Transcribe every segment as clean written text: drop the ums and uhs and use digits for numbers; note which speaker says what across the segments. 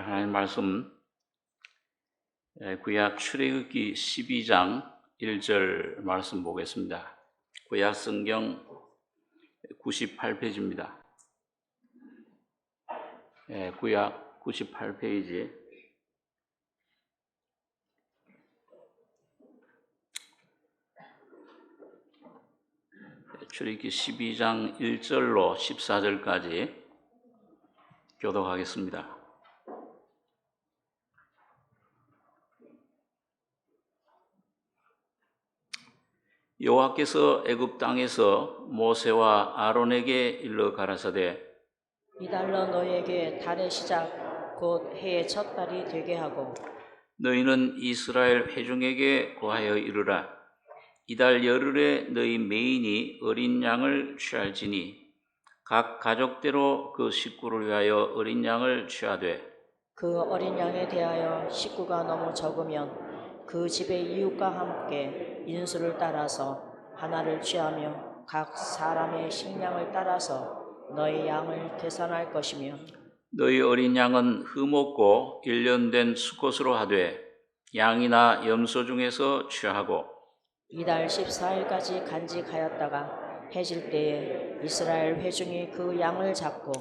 Speaker 1: 하나님 말씀 구약 출애굽기 12장 1절 말씀 보겠습니다. 구약 성경 98페이지입니다. 구약 98페이지 출애굽기 12장 1절로 14절까지 교독하겠습니다. 여호와께서 애굽 땅에서 모세와 아론에게 일러 가라사대
Speaker 2: 이달로 너희에게 달의 시작 곧 해의 첫 달이 되게 하고
Speaker 1: 너희는 이스라엘 회중에게 고하여 이르라. 이달 열흘에 너희 매인이 어린 양을 취할지니 각 가족대로 그 식구를 위하여 어린 양을 취하되
Speaker 2: 그 어린 양에 대하여 식구가 너무 적으면 그 집의 이웃과 함께 인수를 따라서 하나를 취하며 각 사람의 식량을 따라서 너희 양을 계산할 것이며
Speaker 1: 너희 어린 양은 흠없고 1년 된 수컷으로 하되 양이나 염소 중에서 취하고
Speaker 2: 이달 14일까지 간직하였다가 해질 때에 이스라엘 회중이 그 양을 잡고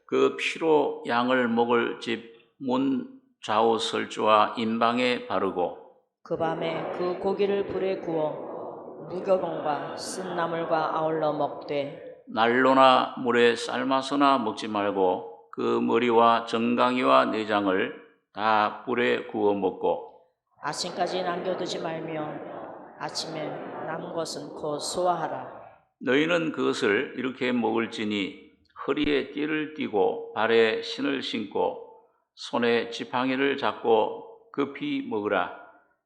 Speaker 1: 그 피로 양을 먹을 집 문 좌우 설주와 임방에 바르고
Speaker 2: 그 밤에 그 고기를 불에 구워 무교봉과 쓴 나물과 아울러 먹되
Speaker 1: 난로나 물에 삶아서나 먹지 말고 그 머리와 정강이와 내장을 다 불에 구워 먹고
Speaker 2: 아침까지 남겨두지 말며 아침에 남은 것은 곧 소화하라.
Speaker 1: 너희는 그것을 이렇게 먹을지니 허리에 띠를 띠고 발에 신을 신고 손에 지팡이를 잡고 급히 먹으라.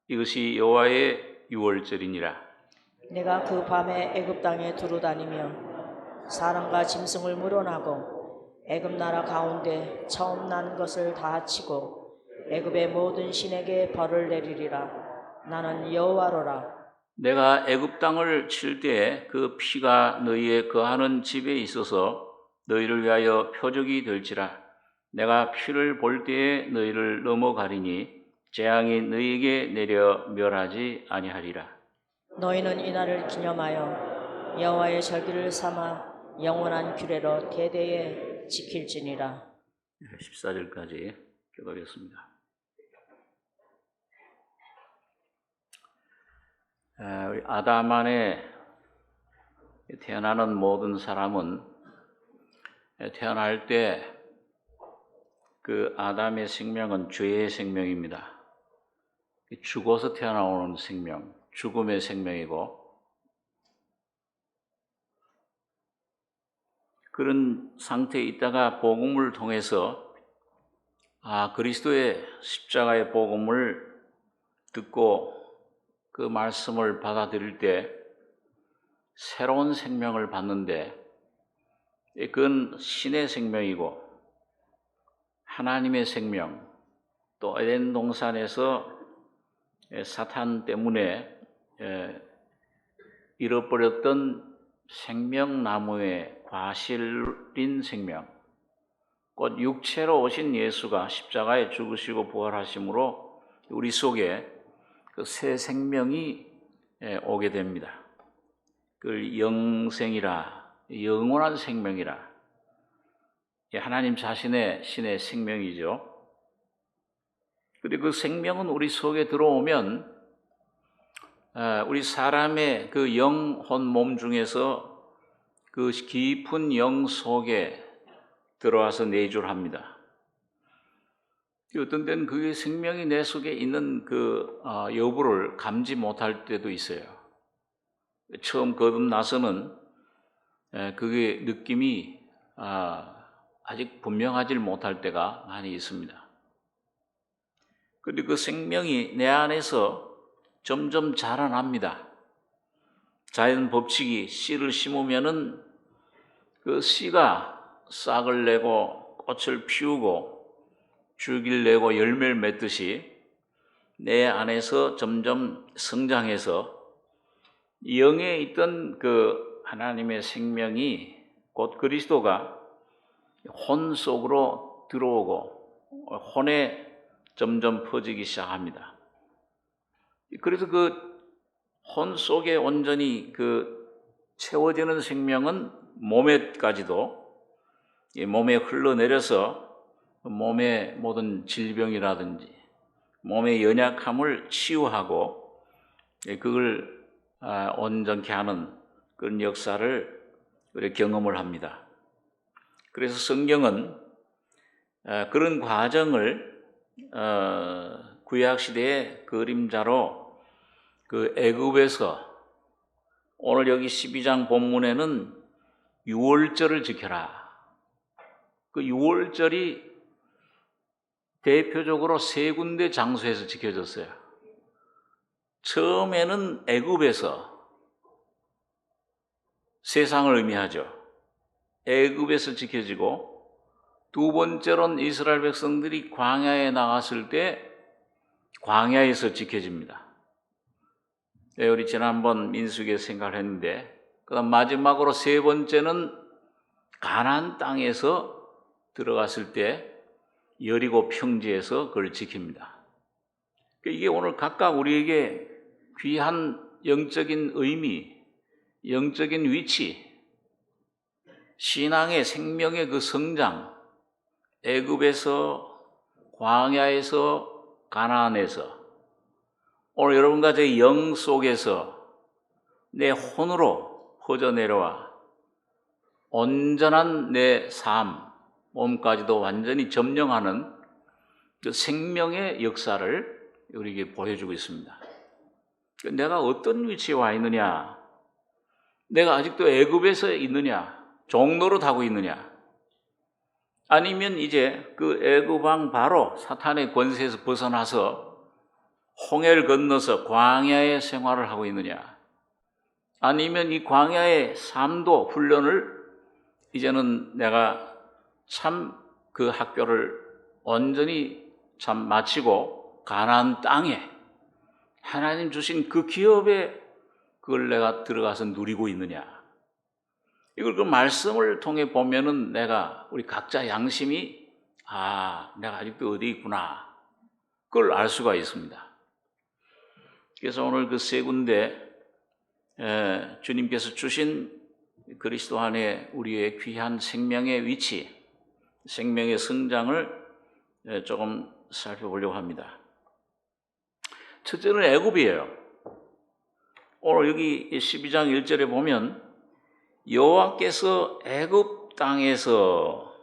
Speaker 1: 이것이 여호와의 유월절이니라.
Speaker 2: 내가 그 밤에 애굽 땅에 두루다니며 사람과 짐승을 물어나고 애굽 나라 가운데 처음 난 것을 다 치고 애굽의 모든 신에게 벌을 내리리라. 나는 여호와로라.
Speaker 1: 내가 애굽 땅을 칠 때에 그 피가 너희의 거하는 집에 있어서 너희를 위하여 표적이 될지라. 내가 피를 볼 때에 너희를 넘어가리니 재앙이 너희에게 내려 멸하지 아니하리라.
Speaker 2: 너희는 이날을 기념하여 여호와의 절기를 삼아 영원한 규례로 대대에 지킬지니라.
Speaker 1: 14절까지 교독했습니다. 우리 아담 안에 태어나는 모든 사람은 태어날 때 그 아담의 생명은 죄의 생명입니다. 죽어서 태어나오는 생명, 죽음의 생명이고 그런 상태에 있다가 복음을 통해서 그리스도의 십자가의 복음을 듣고 그 말씀을 받아들일 때 새로운 생명을 받는데 그건 신의 생명이고 하나님의 생명, 또 에덴 동산에서 사탄 때문에 잃어버렸던 생명나무의 과실인 생명, 곧 육체로 오신 예수가 십자가에 죽으시고 부활하심으로 우리 속에 그 새 생명이 오게 됩니다. 그걸 영생이라, 영원한 생명이라. 하나님 자신의 신의 생명이죠. 그리고 그 생명은 우리 속에 들어오면 우리 사람의 그 영혼 몸 중에서 그 깊은 영 속에 들어와서 내줄합니다. 어떤 때는 그게 생명이 내 속에 있는 그 여부를 감지 못할 때도 있어요. 처음 거듭나서는 그게 느낌이 아직 분명하지 못할 때가 많이 있습니다. 그런데 그 생명이 내 안에서 점점 자라납니다. 자연 법칙이 씨를 심으면은 그 씨가 싹을 내고 꽃을 피우고 줄기를 내고 열매를 맺듯이 내 안에서 점점 성장해서 영에 있던 그 하나님의 생명이 곧 그리스도가 혼 속으로 들어오고 혼에 점점 퍼지기 시작합니다. 그래서 그 혼 속에 온전히 그 채워지는 생명은 몸에까지도, 몸에 흘러내려서 몸의 모든 질병이라든지 몸의 연약함을 치유하고 그걸 온전케 하는 그런 역사를 우리 경험을 합니다. 그래서 성경은 그런 과정을 구약 시대의 그림자로 그 애굽에서, 오늘 여기 12장 본문에는 유월절을 지켜라. 그 유월절이 대표적으로 세 군데 장소에서 지켜졌어요. 처음에는 애굽에서, 세상을 의미하죠. 애굽에서 지켜지고, 두 번째로는 이스라엘 백성들이 광야에 나갔을 때 광야에서 지켜집니다. 우리 지난번 민수기에 생각을 했는데, 그다음 마지막으로 세 번째는 가나안 땅에서 들어갔을 때 여리고 평지에서 그걸 지킵니다. 이게 오늘 각각 우리에게 귀한 영적인 의미, 영적인 위치, 신앙의 생명의 그 성장, 애굽에서, 광야에서, 가나안에서, 오늘 여러분과 제 영 속에서 내 혼으로 퍼져내려와 온전한 내 삶, 몸까지도 완전히 점령하는 그 생명의 역사를 우리에게 보여주고 있습니다. 내가 어떤 위치에 와 있느냐, 내가 아직도 애굽에서 있느냐, 종노릇 하고 있느냐, 아니면 이제 그 애굽 왕 바로 사탄의 권세에서 벗어나서 홍해를 건너서 광야의 생활을 하고 있느냐, 아니면 이 광야의 삶도 훈련을 이제는 내가 참 그 학교를 온전히 참 마치고 가나안 땅에 하나님 주신 그 기업에 그걸 내가 들어가서 누리고 있느냐, 이걸 그 말씀을 통해 보면은 내가, 우리 각자 양심이 내가 아직도 어디 있구나, 그걸 알 수가 있습니다. 그래서 오늘 그 세 군데 주님께서 주신 그리스도 안에 우리의 귀한 생명의 위치, 생명의 성장을 조금 살펴보려고 합니다. 첫째는 애굽이에요. 오늘 여기 12장 1절에 보면 여호와께서 애굽 땅에서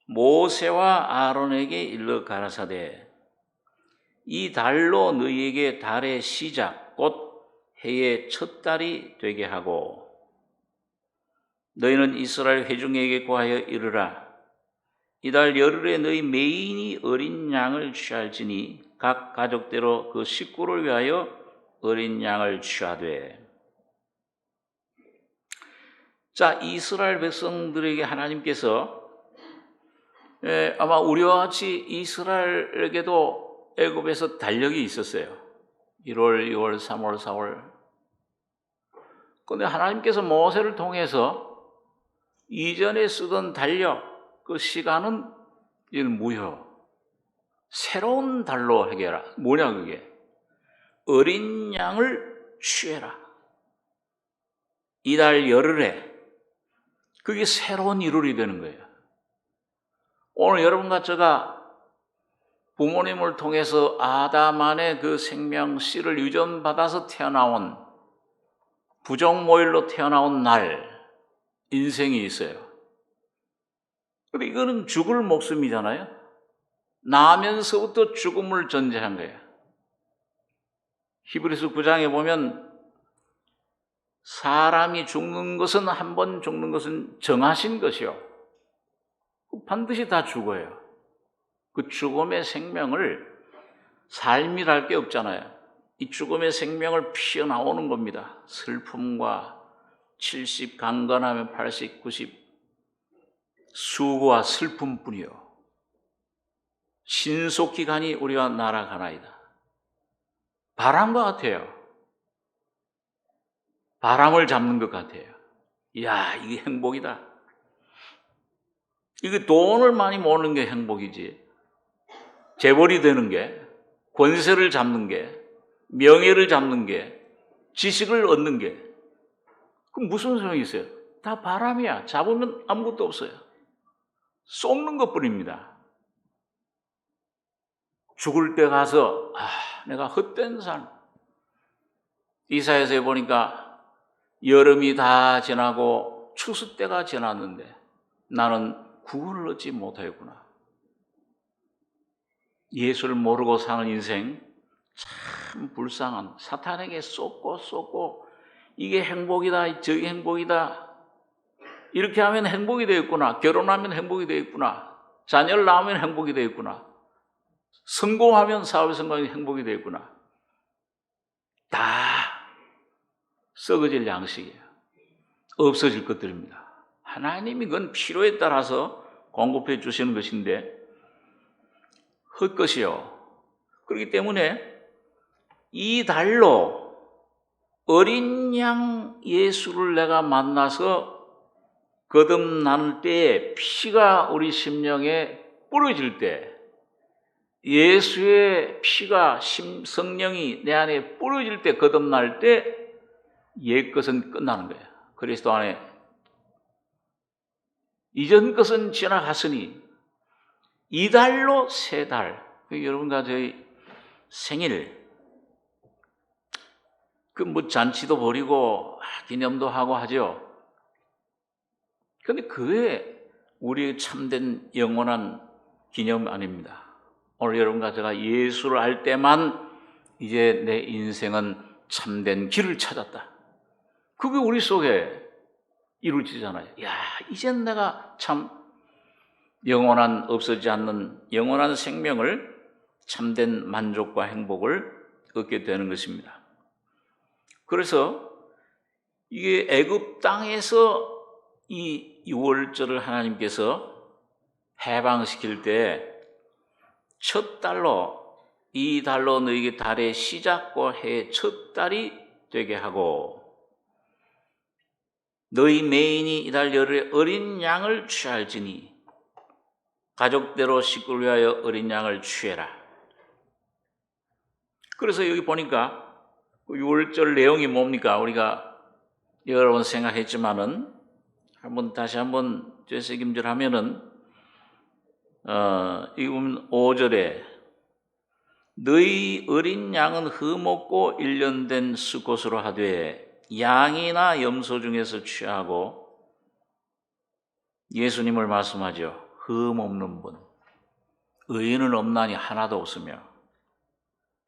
Speaker 1: 모세와 아론에게 일러 가라사대 이 달로 너희에게 달의 시작 곧 해의 첫 달이 되게 하고 너희는 이스라엘 회중에게 고하여 이르라 이달 열흘에 너희 매인이 어린 양을 취할지니 각 가족대로 그 식구를 위하여 어린 양을 취하되. 자, 이스라엘 백성들에게 하나님께서 아마 우리와 같이 이스라엘에게도 애굽에서 달력이 있었어요. 1월, 2월, 3월, 4월. 그런데 하나님께서 모세를 통해서 이전에 쓰던 달력, 그 시간은 이는 무효. 새로운 달로 해결하라. 뭐냐 그게? 어린 양을 취해라. 이달 열흘에. 그게 새로운 1월이 되는 거예요. 오늘 여러분과 제가 부모님을 통해서 아담 안에 그 생명 씨를 유전받아서 태어나온 부정모일로 태어나온 날 인생이 있어요. 근데 이거는 죽을 목숨이잖아요. 나면서부터 죽음을 전제한 거예요. 히브리서 9장에 보면 사람이 죽는 것은 한 번 죽는 것은 정하신 것이요. 반드시 다 죽어요. 그 죽음의 생명을 삶이랄 게 없잖아요. 이 죽음의 생명을 피어나오는 겁니다. 슬픔과 70, 강건하면 80, 90 수고와 슬픔뿐이요. 신속히 가니 우리가 날아가나이다. 바람과 같아요. 바람을 잡는 것 같아요. 이야, 이게 행복이다. 이게 돈을 많이 모으는 게 행복이지. 재벌이 되는 게, 권세를 잡는 게, 명예를 잡는 게, 지식을 얻는 게, 그럼 무슨 소용이 있어요? 다 바람이야. 잡으면 아무것도 없어요. 쏟는 것뿐입니다. 죽을 때 가서 내가 헛된 삶. 이사야서에 보니까 여름이 다 지나고 추수 때가 지났는데 나는 구원을 얻지 못하였구나. 예수를 모르고 사는 인생 참 불쌍한, 사탄에게 쏟고 이게 행복이다, 저게 행복이다, 이렇게 하면 행복이 되겠구나, 결혼하면 행복이 되겠구나, 자녀를 낳으면 행복이 되겠구나, 성공하면 사업에 성공하면 행복이 되겠구나. 다 썩어질 양식이에요. 없어질 것들입니다. 하나님이 그건 필요에 따라서 공급해 주시는 것인데 헛것이요. 그렇기 때문에 이 달로 어린 양 예수를 내가 만나서 거듭날 때에 피가 우리 심령에 뿌려질 때, 예수의 피가 성령이 내 안에 뿌려질 때, 거듭날 때 옛것은 끝나는 거예요. 그리스도 안에 이전 것은 지나갔으니 이 달로 새 달. 여러분과 저희 생일, 잔치도 벌이고 기념도 하고 하죠. 그런데 그게 우리의 참된 영원한 기념 아닙니다. 오늘 여러분과 제가 예수를 알 때만 이제 내 인생은 참된 길을 찾았다. 그게 우리 속에 이루어지잖아요. 이젠 내가 참 영원한, 없어지지 않는 영원한 생명을, 참된 만족과 행복을 얻게 되는 것입니다. 그래서 이게 애굽 땅에서 이 6월절을 하나님께서 해방시킬 때 첫 달로, 이 달로 너에게 달의 시작과 해의 첫 달이 되게 하고 너희 매인이 이달 열흘에 어린 양을 취할지니 가족대로 식구를 위하여 어린 양을 취해라. 그래서 여기 보니까 6월절 내용이 뭡니까? 우리가 여러 번 생각했지만은 다시 한번 되새김질하면은 이 보면 5절에 너희 어린 양은 흠없고 1년 된 수컷으로 하되 양이나 염소 중에서 취하고, 예수님을 말씀하죠. 흠없는 분, 의인은 없나니 하나도 없으며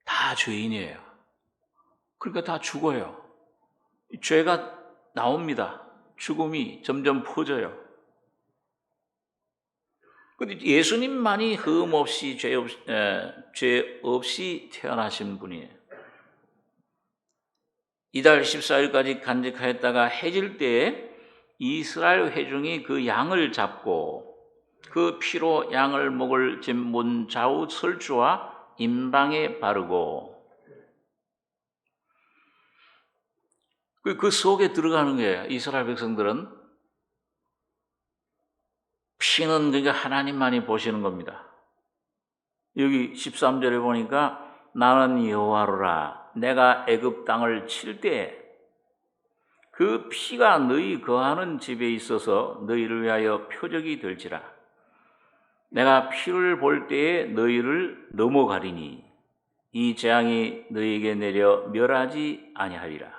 Speaker 1: 다 죄인이에요. 그러니까 다 죽어요. 죄가 나옵니다. 죽음이 점점 퍼져요. 그런데 예수님만이 흠 없이 죄 없이 태어나신 분이에요. 이달 14일까지 간직하였다가 해질 때에 이스라엘 회중이 그 양을 잡고 그 피로 양을 먹을 문 좌우 설주와 임방에 바르고 그 속에 들어가는 거예요. 이스라엘 백성들은 피는 그러니까 하나님만이 보시는 겁니다. 여기 13절에 보니까 나는 여호와로라 내가 애굽 땅을 칠 때 그 피가 너희 거하는 집에 있어서 너희를 위하여 표적이 될지라. 내가 피를 볼 때에 너희를 넘어가리니 이 재앙이 너희에게 내려 멸하지 아니하리라.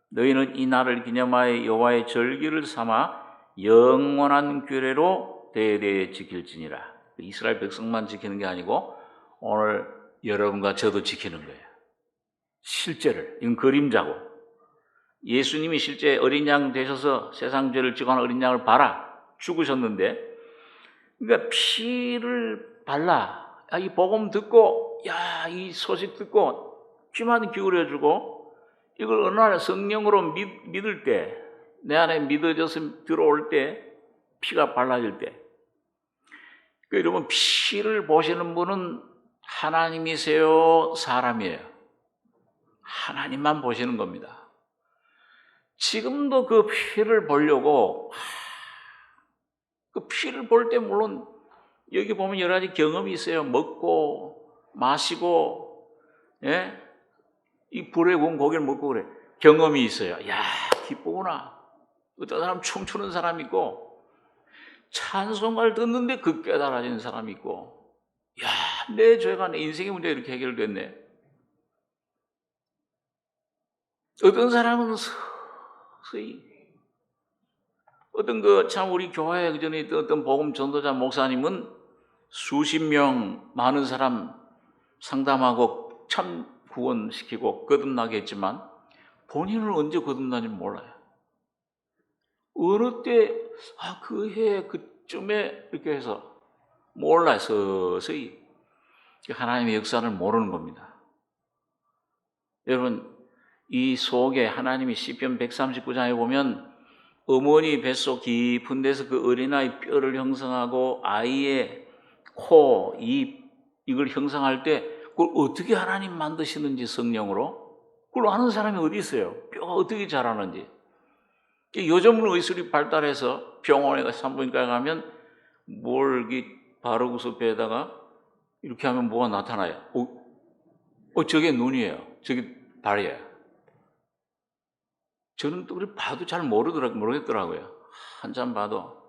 Speaker 1: 너희는 이 날을 기념하여 여호와의 절기를 삼아 영원한 규례로 대대에 지킬지니라. 이스라엘 백성만 지키는 게 아니고 오늘 여러분과 저도 지키는 거예요. 실제를. 이건 그림자고. 예수님이 실제 어린 양 되셔서 세상 죄를 지고 한 어린 양을 봐라. 죽으셨는데, 그러니까 피를 발라. 이 복음 듣고, 이 소식 듣고 귀만 기울여주고, 이걸 어느 날 성령으로 믿을 때, 내 안에 믿어져서 들어올 때, 피가 발라질 때, 여러분 피를 보시는 분은 하나님이세요? 사람이에요? 하나님만 보시는 겁니다. 지금도 그 피를 보려고, 그 피를 볼 때 물론 여기 보면 여러 가지 경험이 있어요. 먹고 마시고, 예? 이 불에 구운 고기를 먹고 그래. 경험이 있어요. 야, 기쁘구나. 어떤 사람 춤추는 사람 있고, 찬송가를 듣는데 그 깨달아지는 사람이 있고, 야, 내 죄가 내 인생의 문제가 이렇게 해결됐네. 어떤 사람은 서서히, 어떤 참 우리 교회에 그전에 있던 어떤 복음 전도자 목사님은 수십 명 많은 사람 상담하고 참 구원시키고 거듭나게 했지만 본인은 언제 거듭나는지 몰라요. 어느 때, 그 해 그쯤에 이렇게 해서 몰라요. 서서히. 하나님의 역사를 모르는 겁니다. 여러분, 이 속에 하나님이 시편 139장에 보면 어머니 뱃속 깊은 데서 그 어린아이 뼈를 형성하고 아이의 코, 입, 이걸 형성할 때 그걸 어떻게 하나님 만드시는지 성령으로 그걸 아는 사람이 어디 있어요? 뼈가 어떻게 자라는지. 요즘은 의술이 발달해서 병원에 가서 산부인과에 가면 뭘 바르고서 배에다가 이렇게 하면 뭐가 나타나요? 저게 눈이에요. 저게 발이에요. 저는 또 그래 봐도 잘 모르겠더라고요. 한참 봐도.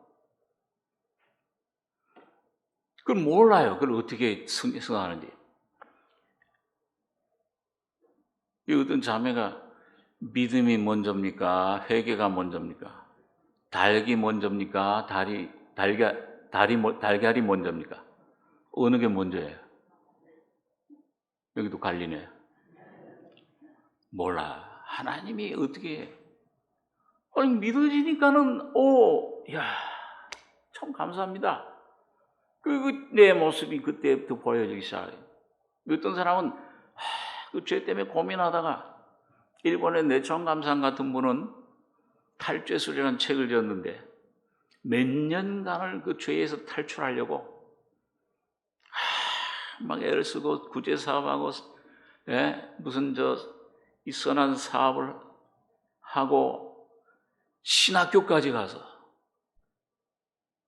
Speaker 1: 그걸 몰라요. 그걸 어떻게 성하는지. 이 어떤 자매가 믿음이 먼저입니까? 회개가 먼저입니까? 닭이 먼저입니까? 달걀이 먼저입니까? 어느 게 먼저예요? 여기도 갈리네. 몰라. 하나님이 어떻게 해? 아니, 믿어지니까는, 참 감사합니다. 내 모습이 그때부터 보여지기 시작해요. 어떤 사람은, 그 죄 때문에 고민하다가, 일본의 내천감상 같은 분은 탈죄술이라는 책을 지었는데, 몇 년간을 그 죄에서 탈출하려고, 막 애를 쓰고, 구제 사업하고, 무슨 이 선한 사업을 하고 신학교까지 가서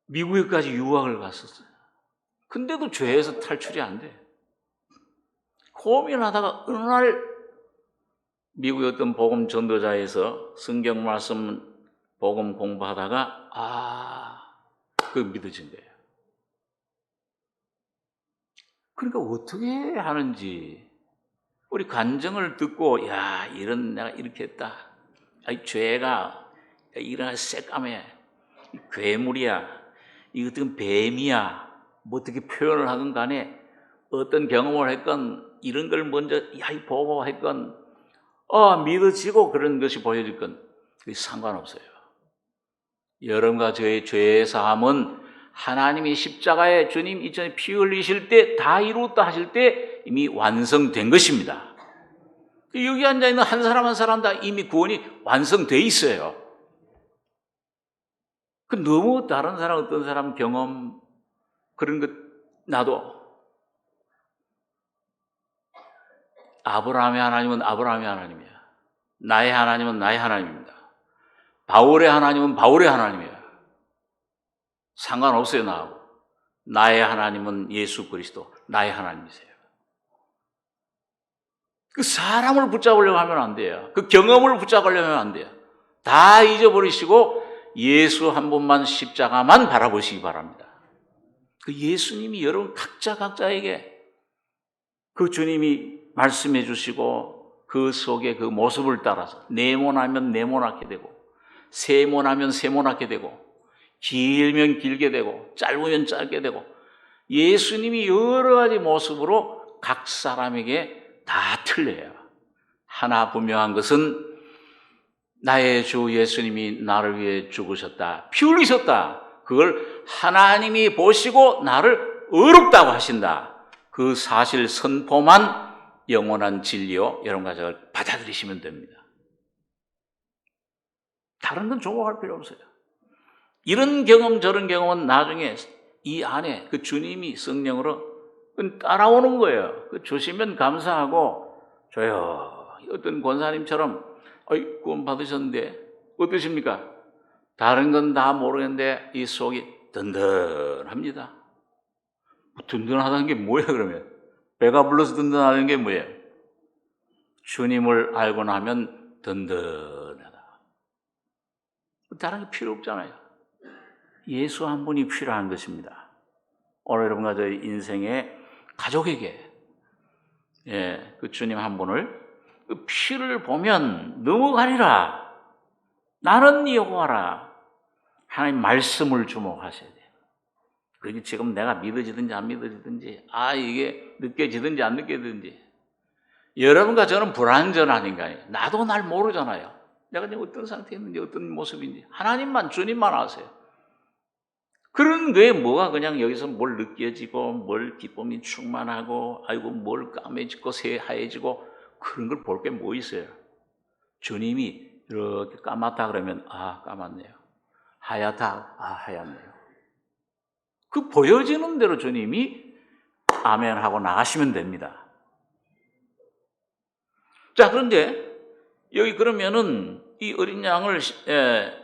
Speaker 1: 미국에까지 유학을 갔었어요. 근데도 죄에서 탈출이 안 돼. 고민하다가 어느 날 미국의 어떤 복음 전도자에서 성경 말씀 복음 공부하다가 그게 믿어진 거예요. 그러니까 어떻게 하는지 우리 간증을 듣고 내가 이렇게 했다. 죄가 이런 새까매 괴물이야. 이 어떤 뱀이야. 뭐 어떻게 표현을 하건 간에 어떤 경험을 했건 이런 걸 먼저 보고 했건 믿어지고 그런 것이 보여질 건 그게 상관없어요. 여러분과 저의 죄의 사함은 하나님이 십자가에 주님 이전에 피 흘리실 때 다 이루었다 하실 때 이미 완성된 것입니다. 여기 앉아있는 한 사람 한 사람 다 이미 구원이 완성돼 있어요. 너무 다른 사람 어떤 사람 경험 그런 것 나도 아브라함의 하나님은 아브라함의 하나님이야. 나의 하나님은 나의 하나님입니다. 바울의 하나님은 바울의 하나님이야. 상관없어요 나하고. 나의 하나님은 예수 그리스도 나의 하나님이세요. 그 사람을 붙잡으려고 하면 안 돼요. 그 경험을 붙잡으려고 하면 안 돼요. 다 잊어버리시고 예수 한 분만 십자가만 바라보시기 바랍니다. 그 예수님이 여러분 각자에게 그 주님이 말씀해 주시고 그 속에 그 모습을 따라서 네모나면 네모나게 되고 세모나면 세모나게 되고 길면 길게 되고 짧으면 짧게 되고 예수님이 여러 가지 모습으로 각 사람에게 다 틀려요. 하나 분명한 것은 나의 주 예수님이 나를 위해 죽으셨다. 피 흘리셨다. 그걸 하나님이 보시고 나를 의롭다고 하신다. 그 사실 선포만 영원한 진리요. 여러분 가족을 받아들이시면 됩니다. 다른 건 조목할 필요 없어요. 이런 경험 저런 경험은 나중에 이 안에 그 주님이 성령으로 따라오는 거예요. 그 주시면 감사하고 조용히 어떤 권사님처럼 구원 받으셨는데 어떠십니까? 다른 건 다 모르겠는데 이 속이 든든합니다. 든든하다는 게 뭐예요, 그러면? 배가 불러서 든든하다는 게 뭐예요? 주님을 알고 나면 든든하다. 다른 게 필요 없잖아요. 예수 한 분이 필요한 것입니다. 오늘 여러분과 저희 인생의 가족에게 그 주님 한 분을 그 피를 보면 넘어가리라. 나는 여호와라. 하나님 말씀을 주목하셔야 돼요. 그게 지금 내가 믿어지든지 안 믿어지든지, 이게 느껴지든지 안 느껴지든지, 여러분과 저는 불완전 인간이에요. 나도 날 모르잖아요. 내가 지금 어떤 상태에 있는지 어떤 모습인지 하나님만, 주님만 아세요. 그런 게 뭐가 그냥 여기서 뭘 느껴지고 뭘 기쁨이 충만하고 뭘 까매지고 새하얘지고 그런 걸 볼 게 뭐 있어요. 주님이 이렇게 까맣다 그러면 까맣네요. 하얗다, 하얗네요. 그 보여지는 대로 주님이 아멘 하고 나가시면 됩니다. 자, 그런데 여기 그러면은 이 어린 양을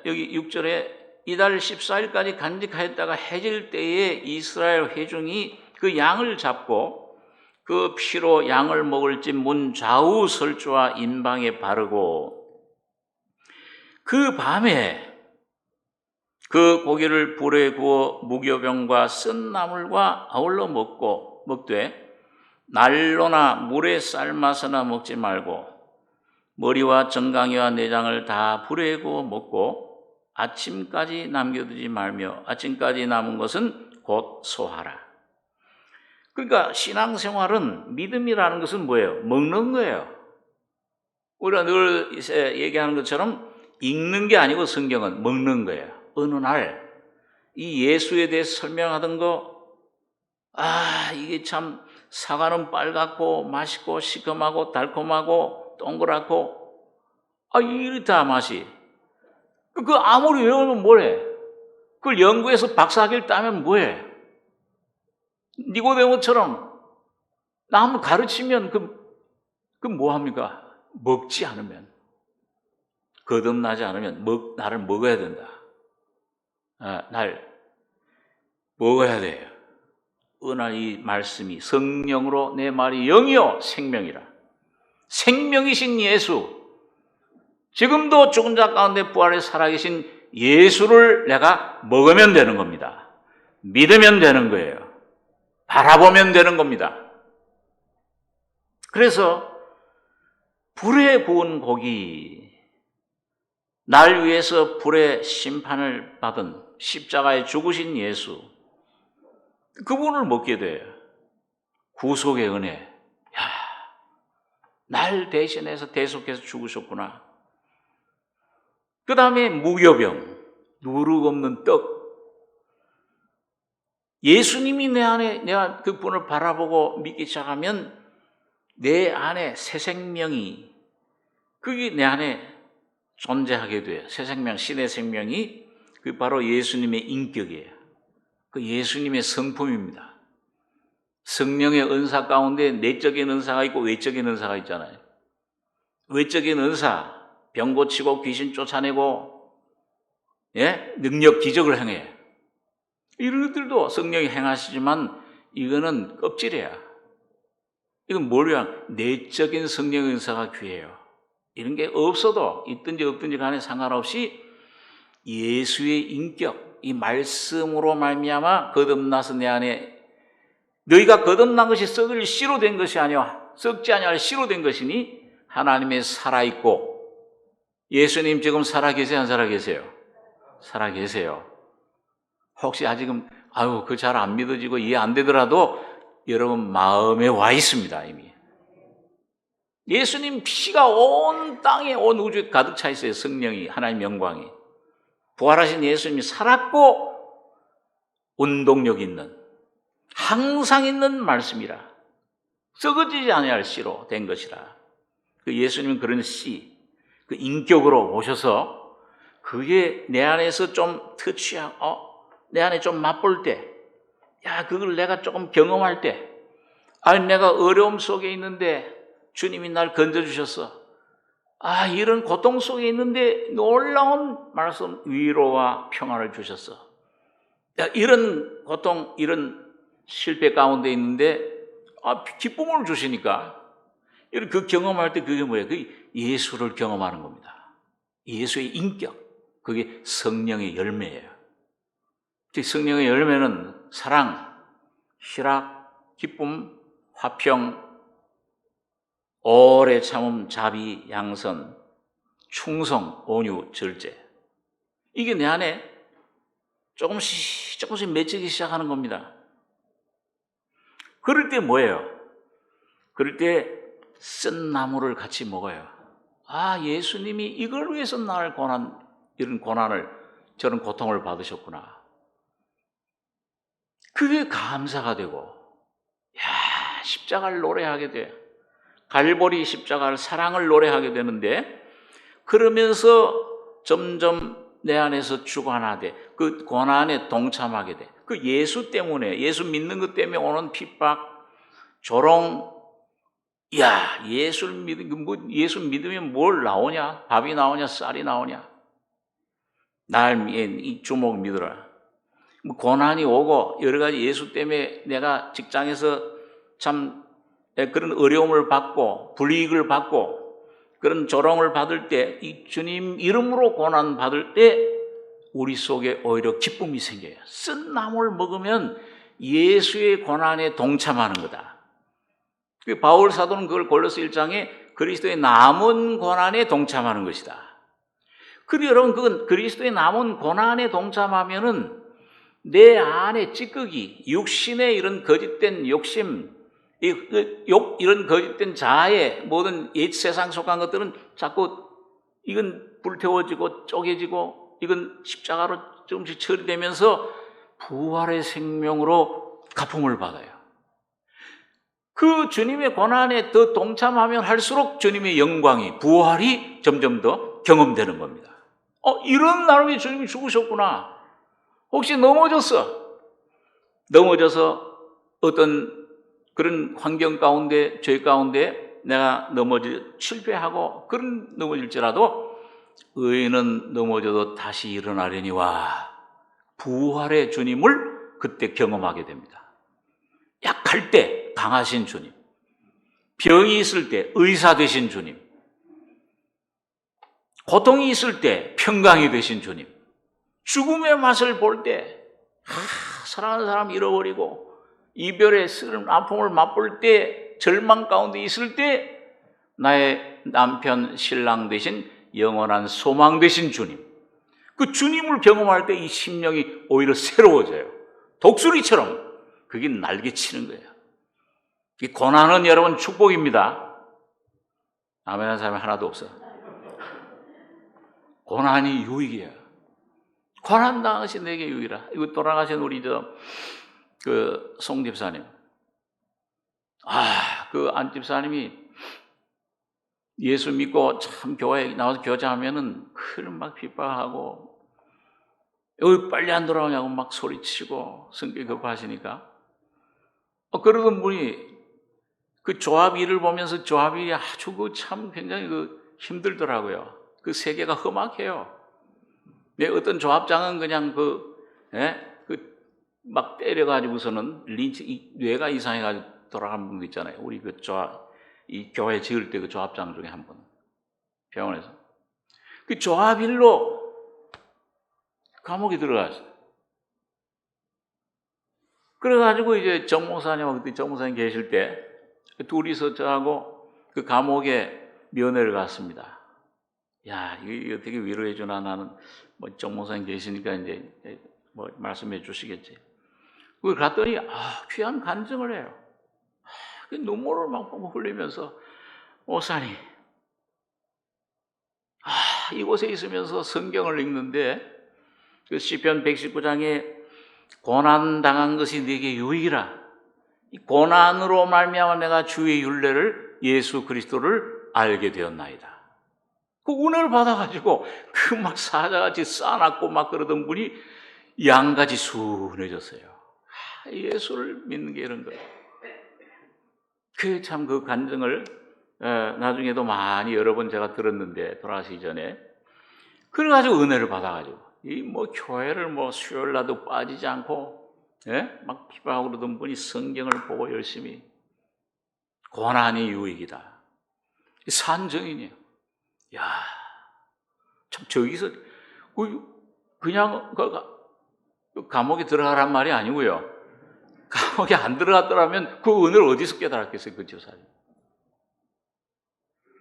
Speaker 1: 여기 6절에 이달 14일까지 간직하였다가 해질 때에 이스라엘 회중이 그 양을 잡고 그 피로 양을 먹을지 문 좌우 설주와 인방에 바르고 그 밤에 그 고기를 불에 구워 무교병과 쓴 나물과 아울러 먹되 난로나 물에 삶아서나 먹지 말고 머리와 정강이와 내장을 다 불에 구워 먹고 아침까지 남겨두지 말며 아침까지 남은 것은 곧 소하라. 그러니까 신앙생활은 믿음이라는 것은 뭐예요? 먹는 거예요. 우리가 늘 얘기하는 것처럼 읽는 게 아니고 성경은 먹는 거예요. 어느 날 이 예수에 대해서 설명하던 거 이게 참 사과는 빨갛고 맛있고 시큼하고 달콤하고 동그랗고 이렇다 맛이. 그 아무리 외우면 뭐래? 그걸 연구해서 박사학위를 따면 뭐해? 니고데모처럼 남을 가르치면 그 뭐합니까? 먹지 않으면, 거듭나지 않으면 나를 먹어야 된다. 날 먹어야 돼요. 오늘 이 말씀이 성령으로 내 말이 영이요 생명이라. 생명이신 예수, 지금도 죽은 자 가운데 부활해 살아계신 예수를 내가 먹으면 되는 겁니다. 믿으면 되는 거예요. 바라보면 되는 겁니다. 그래서 불에 구운 고기, 날 위해서 불의 심판을 받은 십자가에 죽으신 예수, 그분을 먹게 돼요. 구속의 은혜. 날 대신해서 대속해서 죽으셨구나. 그 다음에 무교병, 누룩 없는 떡. 예수님이 내 안에, 내가 그분을 바라보고 믿기 시작하면 내 안에 새 생명이, 그게 내 안에 존재하게 돼요. 새 생명, 신의 생명이 그 바로 예수님의 인격이에요. 그 예수님의 성품입니다. 성령의 은사 가운데 내적인 은사가 있고 외적인 은사가 있잖아요. 외적인 은사, 병 고치고 귀신 쫓아내고 능력 기적을 행해. 이런 것들도 성령이 행하시지만 이거는 껍질이야. 이건 뭐냐? 내적인 성령의 은사가 귀해요. 이런 게 없어도 있든지 없든지 간에 상관없이 예수의 인격, 이 말씀으로 말미암아 거듭나서 내 안에, 너희가 거듭난 것이 썩을 씨로 된 것이 아니라 썩지 아니할 씨로 된 것이니 하나님의 살아있고, 예수님 지금 살아계세요, 안 살아계세요? 살아계세요. 혹시 아직은 그 잘 안 믿어지고 이해 안 되더라도 여러분 마음에 와 있습니다. 이미 예수님 피가 온 땅에, 온 우주에 가득 차 있어요. 성령이, 하나님 영광이. 부활하신 예수님이 살았고 운동력 있는, 항상 있는 말씀이라, 썩어지지 아니할 씨로 된 것이라. 그 예수님은 그런 씨, 그 인격으로 오셔서 그게 내 안에서 좀 터치하고 내 안에 좀 맛볼 때, 그걸 내가 조금 경험할 때, 내가 어려움 속에 있는데 주님이 날 건져주셨어. 이런 고통 속에 있는데 놀라운 말씀, 위로와 평안을 주셨어. 이런 고통, 이런 실패 가운데 있는데 기쁨을 주시니까 그 경험할 때 그게 뭐예요? 그 예수를 경험하는 겁니다. 예수의 인격, 그게 성령의 열매예요. 즉 성령의 열매는 사랑, 희락, 기쁨, 화평, 오래 참음, 자비, 양선, 충성, 온유, 절제. 이게 내 안에 조금씩 맺히기 시작하는 겁니다. 그럴 때 뭐예요? 그럴 때 쓴 나무를 같이 먹어요. 예수님이 이걸 위해서 나를 이런 고난을, 저런 고통을 받으셨구나. 그게 감사가 되고, 십자가를 노래하게 돼. 갈보리 십자가를, 사랑을 노래하게 되는데, 그러면서 점점 내 안에서 주관하되 그 고난에 동참하게 돼. 그 예수 때문에, 예수 믿는 것 때문에 오는 핍박, 조롱, 예수 믿으면 뭘 나오냐? 밥이 나오냐? 쌀이 나오냐? 이 주먹 믿어라. 고난이 오고 여러 가지 예수 때문에 내가 직장에서 참 그런 어려움을 받고 불이익을 받고 그런 조롱을 받을 때 이 주님 이름으로 고난 받을 때 우리 속에 오히려 기쁨이 생겨요. 쓴 나무를 먹으면 예수의 고난에 동참하는 거다. 바울 사도는 그걸 골로새 1장에 그리스도의 남은 고난에 동참하는 것이다. 그리고 여러분 그건 그리스도의 남은 고난에 동참하면은 내 안에 찌꺼기, 육신의 이런 거짓된 욕심, 이런 거짓된 자아의 모든 옛 세상 속한 것들은 자꾸 이건 불태워지고 쪼개지고 이건 십자가로 조금씩 처리되면서 부활의 생명으로 가품을 받아요. 그 주님의 고난에 더 동참하면 할수록 주님의 영광이, 부활이 점점 더 경험되는 겁니다. 이런 나름의 주님이 죽으셨구나. 혹시 넘어져서 어떤 그런 환경 가운데, 죄 가운데 내가 실패하고 그런 넘어질지라도 의인은 넘어져도 다시 일어나려니와 부활의 주님을 그때 경험하게 됩니다. 약할 때 강하신 주님, 병이 있을 때 의사 되신 주님, 고통이 있을 때 평강이 되신 주님, 죽음의 맛을 볼 때 사랑하는 사람 잃어버리고 이별의 쓰름 아픔을 맛볼 때 절망 가운데 있을 때 나의 남편 신랑 되신 영원한 소망 되신 주님, 그 주님을 경험할 때 이 심령이 오히려 새로워져요. 독수리처럼 그게 날개치는 거예요. 이 고난은 여러분 축복입니다. 아멘 하는 사람이 하나도 없어. 고난이 유익이야. 고난 당하신 내게 유익이라. 이거 돌아가신 우리 송 집사님. 그 안 집사님이 예수 믿고 참 교회에 나와서 교제하면은 그런 막 핍박하고 여기 빨리 안 돌아오냐고 막 소리치고 성격이 급하시니까 그러던 분이 그 조합 일을 보면서 조합이 아주 참 굉장히 힘들더라고요. 그 세계가 험악해요. 어떤 조합장은 그냥 막 때려가지고서는 뇌가 이상해가지고 돌아가는 분도 있잖아요. 우리 이 교회 지을 때 그 조합장 중에 한 분. 병원에서. 그 조합 일로 감옥에 들어갔어요. 그래가지고 이제 정목사님하고 그때 정목사님 계실 때 둘이서 저하고 그 감옥에 면회를 갔습니다. 이거 어떻게 위로해 주나 나는 정목사님 계시니까 이제 말씀해 주시겠지. 거기 갔더니 귀한 간증을 해요. 눈물을 막 흘리면서 목사님 이곳에 있으면서 성경을 읽는데 그 시편 119장에 고난 당한 것이 내게 유익이라. 이 고난으로 말미암아 내가 주의 율례를 예수 그리스도를 알게 되었나이다. 그 은혜를 받아가지고 그 막 사자같이 싸놨고 막 그러던 분이 양같이 순해졌어요. 예수를 믿는 게 이런 거예요. 참 그 간증을 나중에도 많이 여러 번 제가 들었는데 돌아가시기 전에 그래가지고 은혜를 받아가지고 교회를 수요일날도 빠지지 않고 예? 막 비방하고 그러던 분이 성경을 보고 열심히 고난이 유익이다. 산증인이에요. 야, 참 저기서 그냥 감옥에 들어가란 말이 아니고요. 감옥에 안 들어갔더라면 그 은혜를 어디서 깨달았겠어요, 그 저사님.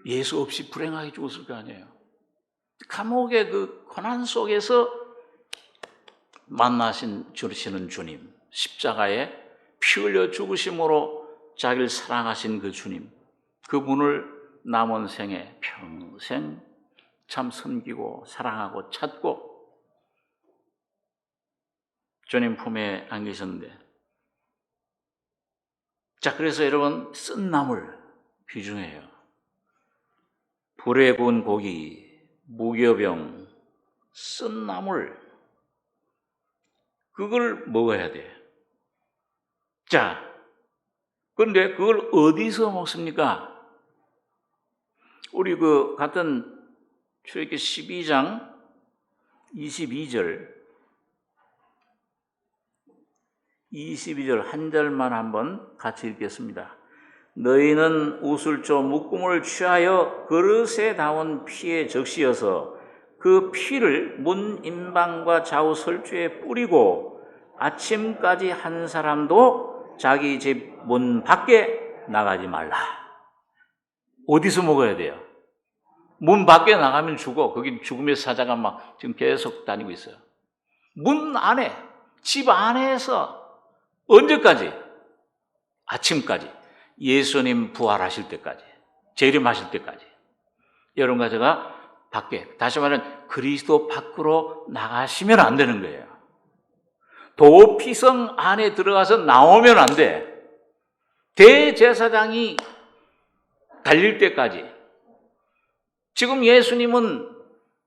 Speaker 1: 예수 없이 불행하게 죽었을 거 아니에요. 감옥의 그 고난 속에서 주시는 주님, 십자가에 피 흘려 죽으심으로 자기를 사랑하신 그 주님, 그분을 남은 생에 평생 참 섬기고 사랑하고 찾고 주님 품에 안기셨는데, 자, 그래서 여러분, 쓴 나물 귀중해요. 불에 구운 고기, 무교병, 쓴 나물, 그걸 먹어야 돼. 자, 그런데 그걸 어디서 먹습니까? 우리 그 같은 출애굽기 12장 22절 한 절만 한번 같이 읽겠습니다. 너희는 우슬조 묶음을 취하여 그릇에 담은 피에 적시어서 그 피를 문 임방과 좌우 설주에 뿌리고 아침까지 한 사람도 자기 집 문 밖에 나가지 말라. 어디서 먹어야 돼요? 문 밖에 나가면 죽어. 거기 죽음의 사자가 막 지금 계속 다니고 있어요. 문 안에, 집 안에서 언제까지? 아침까지. 예수님 부활하실 때까지, 재림하실 때까지. 여러분과 제가 밖에, 다시 말하면 그리스도 밖으로 나가시면 안 되는 거예요. 도피성 안에 들어가서 나오면 안 돼. 대제사장이 달릴 때까지. 지금 예수님은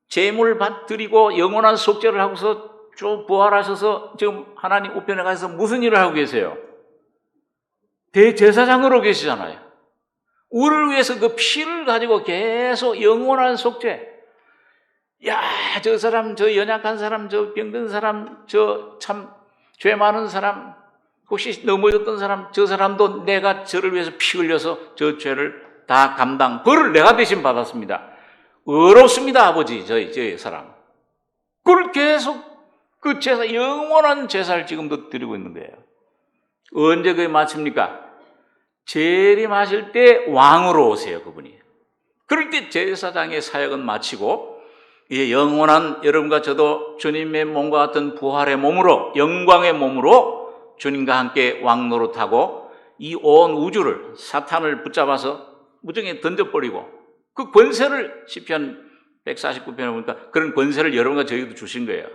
Speaker 1: 제물 드리고 영원한 속죄를 하고서 쭉 부활하셔서 지금 하나님 우편에 가서 무슨 일을 하고 계세요? 대제사장으로 계시잖아요. 우리를 위해서 그 피를 가지고 계속 영원한 속죄. 야, 저 사람, 저 연약한 사람, 저 병든 사람, 저 참 죄 많은 사람, 혹시 넘어졌던 사람, 저 사람도 내가 저를 위해서 피 흘려서 저 죄를 다 벌을 내가 대신 받았습니다. 의롭습니다, 아버지, 저희 사람. 그걸 계속 그 제사, 영원한 제사를 지금도 드리고 있는 거예요. 언제 그게 마칩니까? 재림하실 때 왕으로 오세요, 그분이. 그럴 때 제사장의 사역은 마치고, 이제 영원한 여러분과 저도 주님의 몸과 같은 부활의 몸으로, 영광의 몸으로 주님과 함께 왕노릇하고 이 온 우주를, 사탄을 붙잡아서 무정에 던져버리고, 그 권세를 시편 149편에 보니까 그런 권세를 여러분과 저희도 주신 거예요.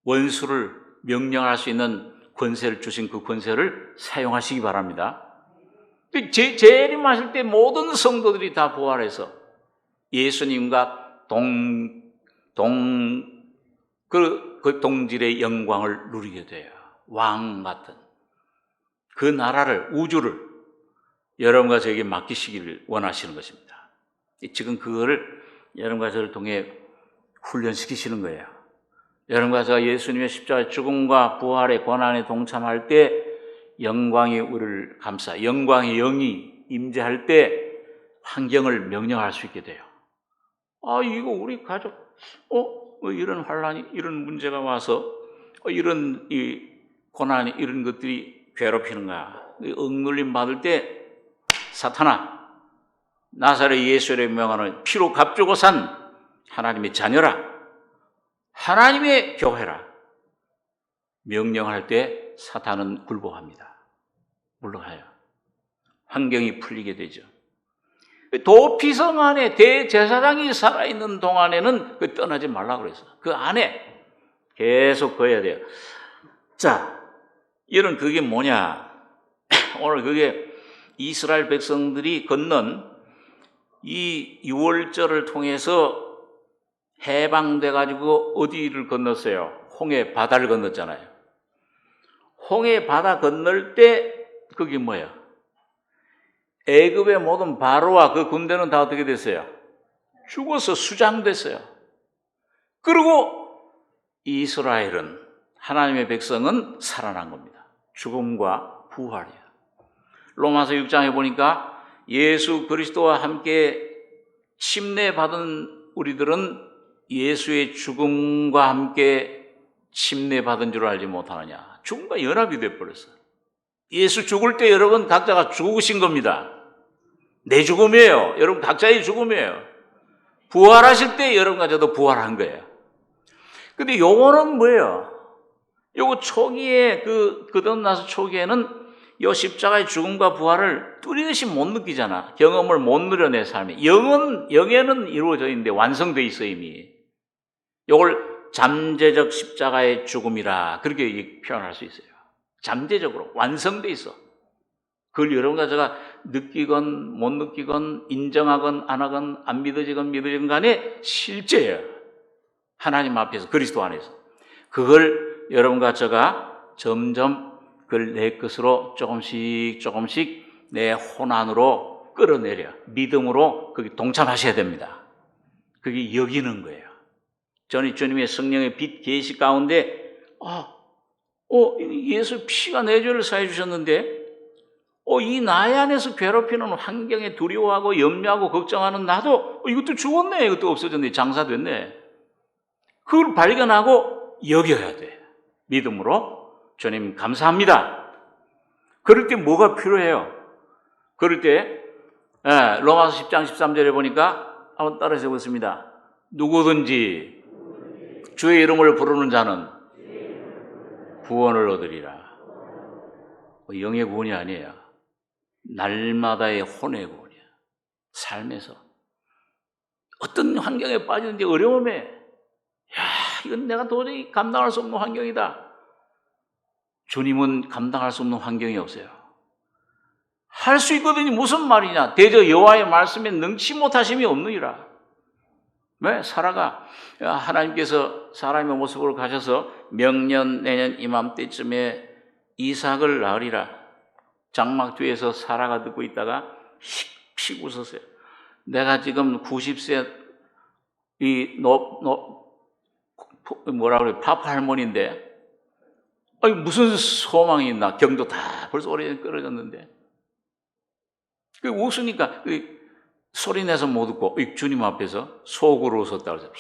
Speaker 1: 원수를 명령할 수 있는 권세를 주신 그 권세를 사용하시기 바랍니다. 재림하실 때 모든 성도들이 다 부활해서 예수님과 그 동질의 영광을 누리게 돼요. 왕 같은 그 나라를, 우주를 여러분과 저에게 맡기시기를 원하시는 것입니다. 지금 그거를 여러분과 저를 통해 훈련시키시는 거예요. 여러분과 제가 예수님의 십자가의 죽음과 부활의 고난에 동참할 때 영광이 우리를 감싸, 영광의 영이 임재할 때 환경을 명령할 수 있게 돼요. 아, 이거 우리 가족, 이런 환란이, 이런 문제가 와서 이런 이 고난이, 이런 것들이 괴롭히는 거야. 억눌림 받을 때 사탄아, 나사렛 예수를 명하는 피로 값주고 산 하나님의 자녀라, 하나님의 교회라 명령할 때 사탄은 굴복합니다. 물러가요. 환경이 풀리게 되죠. 도피성 안에 대제사장이 살아있는 동안에는 그 떠나지 말라고 그랬어요. 그 안에 계속 거해야 돼요. 자, 이런 그게 뭐냐? 오늘 그게 이스라엘 백성들이 건넌 이 유월절을 통해서 해방돼가지고 어디를 건넜어요? 홍해 바다를 건넜잖아요. 홍해 바다 건널 때 그게 뭐야? 애굽의 모든 바로와 그 군대는 다 어떻게 됐어요? 죽어서 수장됐어요. 그리고 이스라엘은 하나님의 백성은 살아난 겁니다. 죽음과 부활이야. 로마서 6장에 보니까 예수 그리스도와 함께 침례받은 우리들은 예수의 죽음과 함께 침례받은 줄 알지 못하느냐. 죽음과 연합이 되어버렸어요. 예수 죽을 때 여러분 각자가 죽으신 겁니다. 내 죽음이에요. 여러분 각자의 죽음이에요. 부활하실 때 여러분과 저도 부활한 거예요. 근데 요거는 뭐예요? 요거 초기에 거듭나서 초기에는 요 십자가의 죽음과 부활을 뚜렷이 못 느끼잖아. 경험을 못 누려내 삶이. 영에는 이루어져 있는데 완성돼 있어 이미. 요걸 잠재적 십자가의 죽음이라 그렇게 표현할 수 있어요. 잠재적으로 완성돼 있어. 그걸 여러분과 제가 느끼건 못 느끼건 인정하건 안 하건 안 믿어지건 믿어지건 간에 실제예요. 하나님 앞에서 그리스도 안에서. 그걸 여러분과 제가 점점 그걸 내 것으로 조금씩 내 혼안으로 끌어내려 믿음으로 거기 동참하셔야 됩니다. 그게 여기는 거예요. 저는 주님의 성령의 빛 계시 가운데 예수 피가 내 죄를 사해 주셨는데 이 나의 안에서 괴롭히는 환경에 두려워하고 염려하고 걱정하는 나도 이것도 죽었네, 이것도 없어졌네, 장사됐네. 그걸 발견하고 여겨야 돼. 믿음으로 주님 감사합니다. 그럴 때 뭐가 필요해요? 그럴 때 로마서 10장 13절에 보니까 한번 따라서 해보겠습니다. 누구든지 주의 이름을 부르는 자는 구원을 얻으리라. 영의 구원이 아니에요. 날마다의 혼의 구원이야. 삶에서 어떤 환경에 빠지는지 어려움에 이건 내가 도저히 감당할 수 없는 환경이다. 주님은 감당할 수 없는 환경이 없어요. 할 수 있거든요. 무슨 말이냐? 대저 여호와의 말씀에 능치 못하심이 없느니라. 왜? 사라가 하나님께서 사람의 모습으로 가셔서 명년 내년 이맘때쯤에 이삭을 낳으리라. 장막 뒤에서 사라가 듣고 있다가 픽 웃었어요. 내가 지금 90세 파파 할머니인데 무슨 소망이 있나? 경도 다 벌써 오래 끊어졌는데. 웃으니까 소리 내서 못 웃고 주님 앞에서 속으로 웃었다고 해서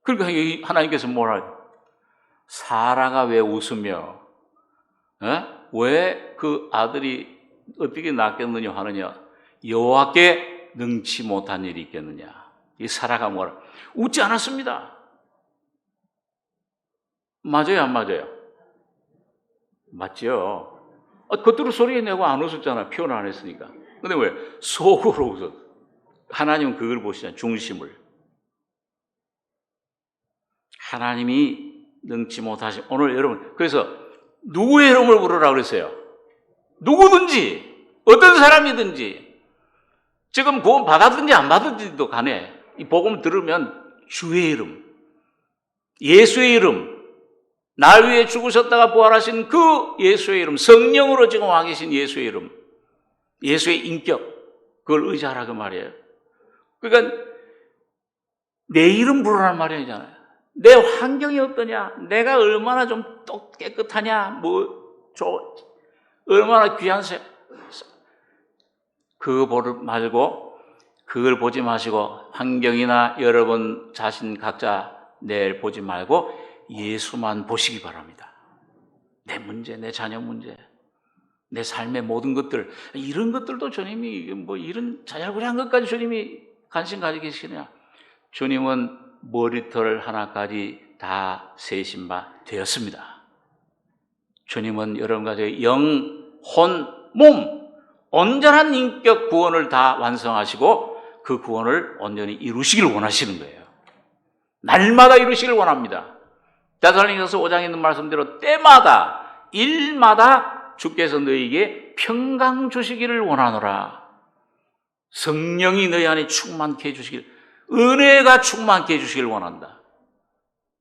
Speaker 1: 그러니까 하나님께서 뭐라 사라가 왜 웃으며 왜 그 아들이 어떻게 낳겠느냐 하느냐 여호와께 능치 못한 일이 있겠느냐. 이 사라가 뭐라 웃지 않았습니다. 맞아요, 안 맞아요? 맞죠. 겉으로 소리 내고 안 웃었잖아. 표현 안 했으니까. 근데 왜? 속으로 웃었어. 하나님은 그걸 보시잖아요. 중심을. 하나님이 능치 못하신 오늘 여러분 그래서 누구의 이름을 부르라고 그랬어요? 누구든지 어떤 사람이든지 지금 구원 받았든지 안 받았든지도 간에 이 복음 들으면 주의 이름, 예수의 이름, 날 위해 죽으셨다가 부활하신 그 예수의 이름, 성령으로 지금 와 계신 예수의 이름, 예수의 인격, 그걸 의지하라고 말이에요. 그러니까 내 이름 부르라는 말이 아니잖아요. 내 환경이 어떠냐, 내가 얼마나 좀 깨끗하냐, 얼마나 귀한 새, 그거 말고 그걸 보지 마시고 환경이나 여러분 자신 각자 내일 보지 말고 예수만 보시기 바랍니다. 내 문제, 내 자녀 문제, 내 삶의 모든 것들, 이런 것들도 주님이 이런 자잘구레한 것까지 주님이 관심 가지고 계시느냐. 주님은 머리털 하나까지 다 세신 바 되었습니다. 주님은 여러분과 저희 영, 혼, 몸 온전한 인격 구원을 다 완성하시고 그 구원을 온전히 이루시길 원하시는 거예요. 날마다 이루시길 원합니다. 데살로니가서 5장에 있는 말씀대로 때마다 일마다 주께서 너희에게 평강 주시기를 원하노라. 성령이 너희 안에 충만케 해주시길, 은혜가 충만케 해주시길 원한다.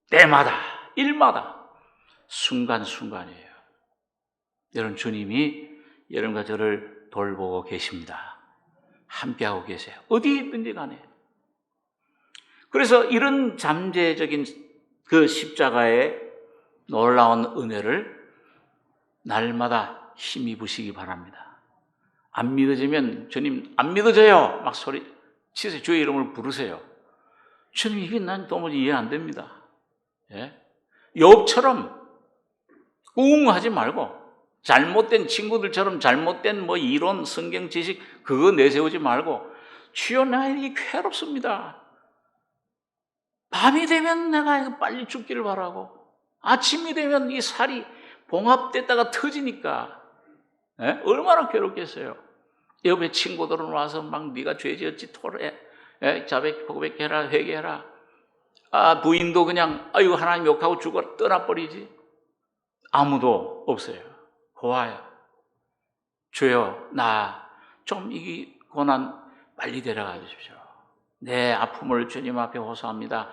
Speaker 1: 때마다 일마다 순간순간이에요. 여러분 주님이 여러분과 저를 돌보고 계십니다. 함께하고 계세요. 어디 있든지 간에. 그래서 이런 잠재적인 그 십자가의 놀라운 은혜를 날마다 힘입으시기 바랍니다. 안 믿어지면 주님 안 믿어져요 막 소리 치세요. 주의 이름을 부르세요. 주님 이게 난 도무지 이해 안 됩니다. 예? 욥처럼 웅하지 말고 잘못된 친구들처럼 잘못된 뭐 이론 성경 지식 그거 내세우지 말고 주여 나 이게 괴롭습니다. 밤이 되면 내가 빨리 죽기를 바라고 아침이 되면 이 살이 봉합됐다가 터지니까 얼마나 괴롭겠어요. 옆에 친구들은 와서 막 네가 죄 지었지 토래 자백 고백해라 회개해라. 부인도 그냥 아이고 하나님 욕하고 죽어 떠나버리지. 아무도 없어요. 고아요. 주여 나 좀 이 고난 빨리 데려가 주십시오. 내 아픔을 주님 앞에 호소합니다.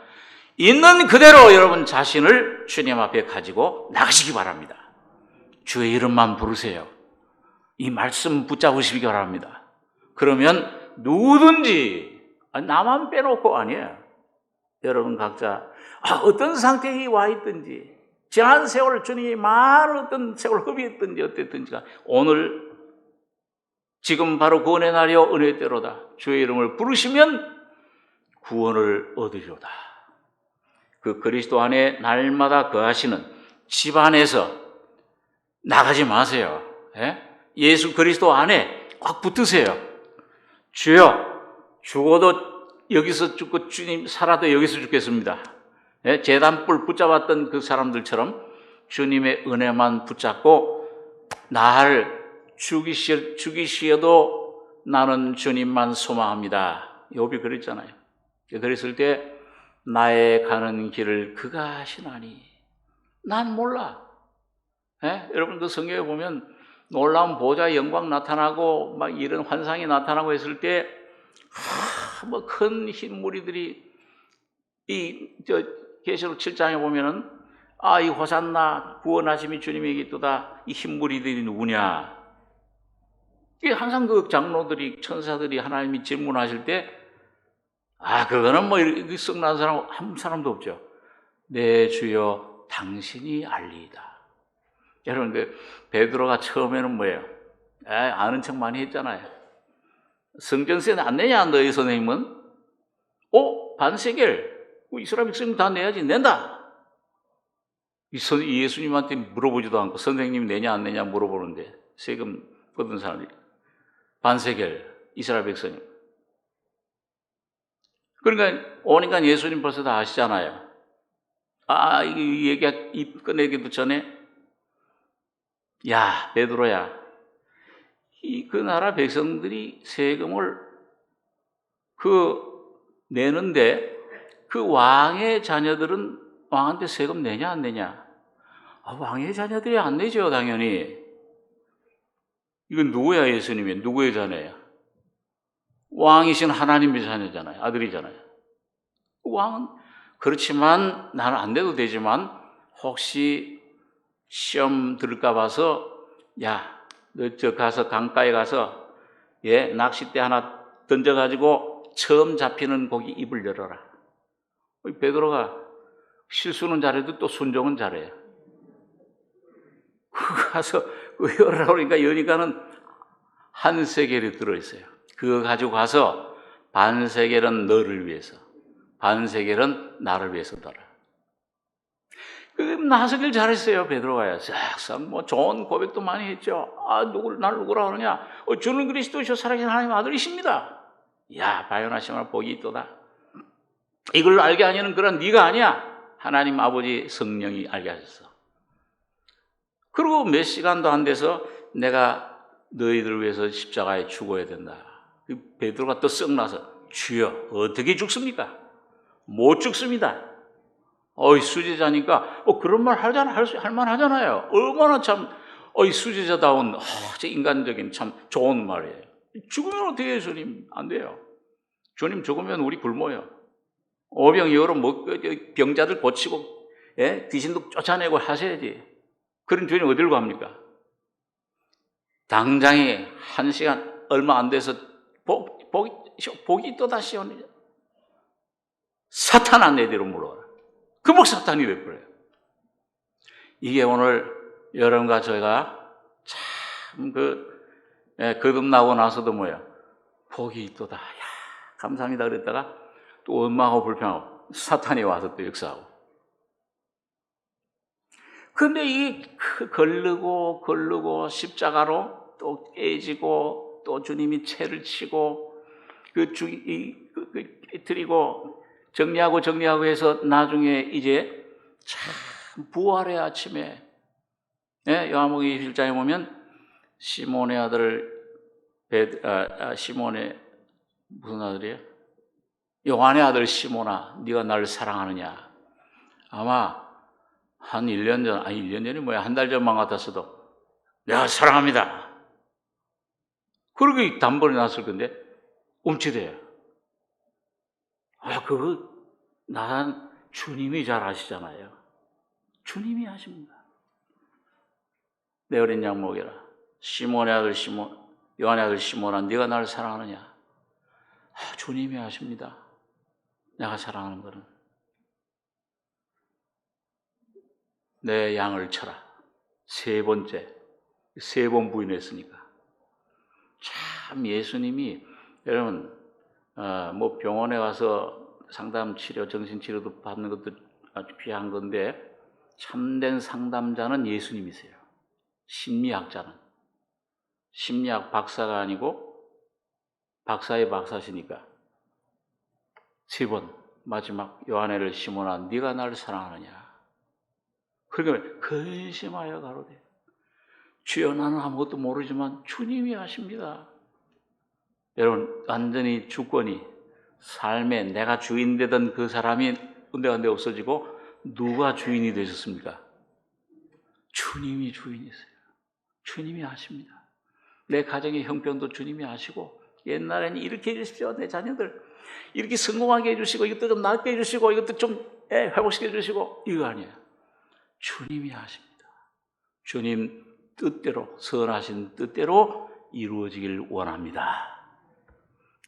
Speaker 1: 있는 그대로 여러분 자신을 주님 앞에 가지고 나가시기 바랍니다. 주의 이름만 부르세요. 이 말씀 붙잡으시기 바랍니다. 그러면 누구든지 나만 빼놓고 아니에요. 여러분 각자 어떤 상태에 와 있든지 지난 세월 주님이 많은 어떤 세월 허비했든지 어땠든지가 오늘 지금 바로 구원의 날이요 은혜대로다. 주의 이름을 부르시면 구원을 얻으리로다. 그 그리스도 안에 날마다 거하시는 집 안에서 나가지 마세요. 예수 그리스도 안에 꽉 붙으세요. 주여 죽어도 여기서 죽고 주님 살아도 여기서 죽겠습니다. 제단불 붙잡았던 그 사람들처럼 주님의 은혜만 붙잡고 날 죽이시어도 나는 주님만 소망합니다. 욥이 그랬잖아요. 그랬을 때 나의 가는 길을 그가 하시나니 난 몰라. 여러분 그 성경에 보면 놀라운 보좌의 영광 나타나고 막 이런 환상이 나타나고 했을 때 뭐 큰 흰 무리들이 계시록 7장에 보면은 이 호산나 구원하심이 주님에게 있도다. 이 흰 무리들이 누구냐? 이게 항상 그 장로들이 천사들이 하나님이 질문하실 때 그거는 뭐 이렇게 썩난 사람 한 사람도 없죠. 내 주여 당신이 알리이다. 여러분 그 베드로가 처음에는 뭐예요? 아는 척 많이 했잖아요. 성전세는 안 내냐 너희 선생님은? 반세겔 이스라엘 백성님 다 내야지. 낸다. 예수님한테 물어보지도 않고 선생님 내냐 안 내냐 물어보는데 세금 걷은 사람이 반세겔 이스라엘 백성님. 그러니까 오니까 예수님 벌써 다 아시잖아요. 이 얘기 입 꺼내기도 전에 야 베드로야 그 나라 백성들이 세금을 내는데 그 왕의 자녀들은 왕한테 세금 내냐 안 내냐? 왕의 자녀들이 안 내죠 당연히. 이건 누구야 예수님이? 누구의 자녀야? 왕이신 하나님의 자녀잖아요. 아들이잖아요. 왕은 그렇지만 나는 안 내도 되지만 혹시 시험 들까 봐서 야 너 저 가서 강가에 가서 낚싯대 하나 던져가지고 처음 잡히는 고기 입을 열어라. 베드로가 실수는 잘해도 또 순종은 잘해요. 가서 열으라고 그러니까 여니까는 한 세겔이 들어있어요. 그거 가지고 가서 반 세겔은 너를 위해서, 반 세겔은 나를 위해서더라. 나서길 잘했어요, 베드로가요. 싹 뭐 좋은 고백도 많이 했죠. 날 누구라 그러냐? 주는 그리스도시요 살아계신 하나님 아들이십니다. 야, 바요나시마를 복이 있도다. 이걸 알게 하려는 그런 네가 아니야. 하나님 아버지 성령이 알게 하셨어. 그리고 몇 시간도 안 돼서 내가 너희들 위해서 십자가에 죽어야 된다. 베드로가 또 썩 나서 주여 어떻게 죽습니까? 못 죽습니다. 수제자니까 그런 말 할 만 하잖아요. 얼마나 참 수제자다운 인간적인 참 좋은 말이에요. 죽으면 어떻게 해요, 주님? 안 돼요. 주님 죽으면 우리 굶어요. 오병이어로 병자들 고치고 귀신도 쫓아내고 하셔야지. 그런 주님 어디로 갑니까? 당장에 1시간 얼마 안 돼서 복이 또다시 오느냐. 사탄아 내 뒤로 물러가라. 금방 사탄이 돼버려요. 이게 오늘 여러분과 저희가 참 거듭나고 나서도 뭐야? 복이 있도다. 야, 감사합니다. 그랬다가 또 원망하고 불평하고 사탄이 와서 또 역사하고. 근데 이 걸르고 십자가로 또 깨지고 또 주님이 채를 치고 드리고 정리하고 해서 나중에 이제 참 부활의 아침에 요한복음 21장에 보면 시몬의 아들 시몬의 무슨 아들이에요? 요한의 아들 시몬아, 네가 나를 사랑하느냐? 아마 한 1년 전, 아니 1년 전이 뭐야, 한 달 전만 같았어도 내가 사랑합니다. 그러게 단번에 났을 건데 움츠려요. 난 주님이 잘 아시잖아요. 주님이 아십니다. 내 어린 양 먹여라. 시몬의 아들 요한의 아들 시몬아, 네가 나를 사랑하느냐? 주님이 아십니다. 내가 사랑하는 거는. 내 양을 쳐라. 세 번째. 3번 부인했으니까. 참 예수님이, 여러분, 뭐 병원에 가서 상담 치료, 정신치료도 받는 것도 아주 귀한 건데, 참된 상담자는 예수님이세요. 심리학자는. 심리학 박사가 아니고 박사의 박사시니까. 3번 마지막 요한의 시몬아, 네가 나를 사랑하느냐? 그러니까 근심하여 가로되 주여, 나는 아무것도 모르지만 주님이 아십니다. 여러분, 완전히 주권이, 삶에 내가 주인 되던 그 사람이 군데군데 없어지고 누가 주인이 되셨습니까? 주님이 주인이세요. 주님이 아십니다. 내 가정의 형편도 주님이 아시고, 옛날에는 이렇게 해주십시오, 내 자녀들 이렇게 성공하게 해주시고, 이것도 좀 낫게 해주시고, 이것도 좀 회복시켜 주시고, 이거 아니에요. 주님이 아십니다. 주님 뜻대로, 선하신 뜻대로 이루어지길 원합니다.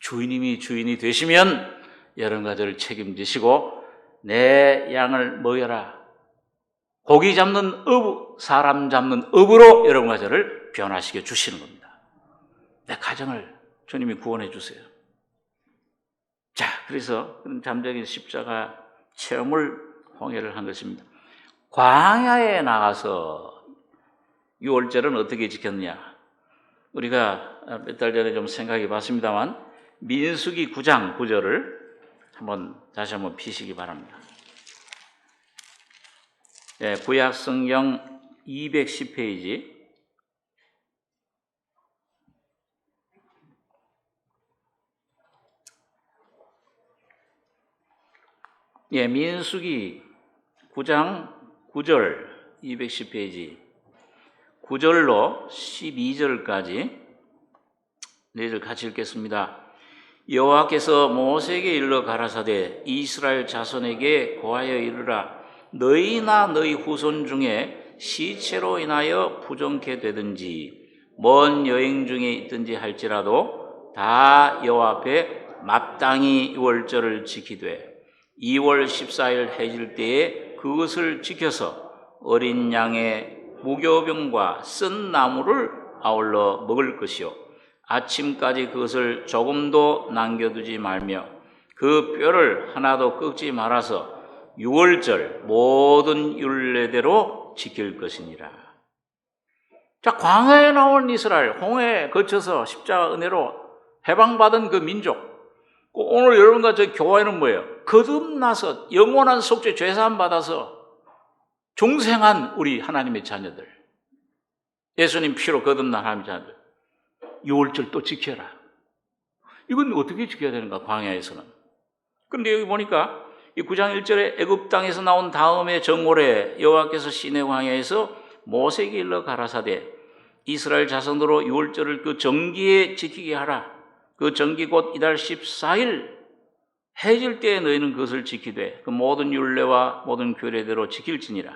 Speaker 1: 주님이 주인이 되시면 여러분과 저를 책임지시고, 내 양을 먹여라. 고기 잡는 어부, 사람 잡는 어부로 여러분과 저를 변화시켜 주시는 겁니다. 내 가정을 주님이 구원해 주세요. 자, 그래서 잠적인 십자가 체험을 홍해를 한 것입니다. 광야에 나가서 6월절은 어떻게 지켰느냐? 우리가 몇 달 전에 좀 생각해 봤습니다만, 민수기 9장 9절을 다시 한번 피시기 바랍니다. 구약 성경 210페이지. 민수기 9장 9절 210페이지 9절로 12절까지 4절 같이 읽겠습니다. 여호와께서 모세에게 일러 가라사대 이스라엘 자손에게 고하여 이르라. 너희나 너희 후손 중에 시체로 인하여 부정케 되든지 먼 여행 중에 있든지 할지라도 다 여호와 앞에 마땅히 유월절을 지키되 2월 14일 해질 때에 그것을 지켜서 어린 양의 무교병과 쓴 나무를 아울러 먹을 것이요 아침까지 그것을 조금도 남겨두지 말며 그 뼈를 하나도 꺾지 말아서 6월절 모든 율례대로 지킬 것이니라. 자, 광야에 나온 이스라엘, 홍해 거쳐서 십자가 은혜로 해방받은 그 민족, 오늘 여러분과 저 교회는 뭐예요? 거듭나서 영원한 속죄 죄사함 받아서 중생한 우리 하나님의 자녀들, 예수님 피로 거듭난 하나님의 자녀들, 6월절 또 지켜라. 이건 어떻게 지켜야 되는가, 광야에서는? 그런데 여기 보니까 이 9장 1절에 애굽 땅에서 나온 다음에 정오래 여호와께서 시내 광야에서 모세에게 일러 가라사대 이스라엘 자손으로 6월절을 그 정기에 지키게 하라. 그 정기 곧 이달 14일 해질 때에 너희는 그것을 지키되 그 모든 율례와 모든 규례대로 지킬지니라.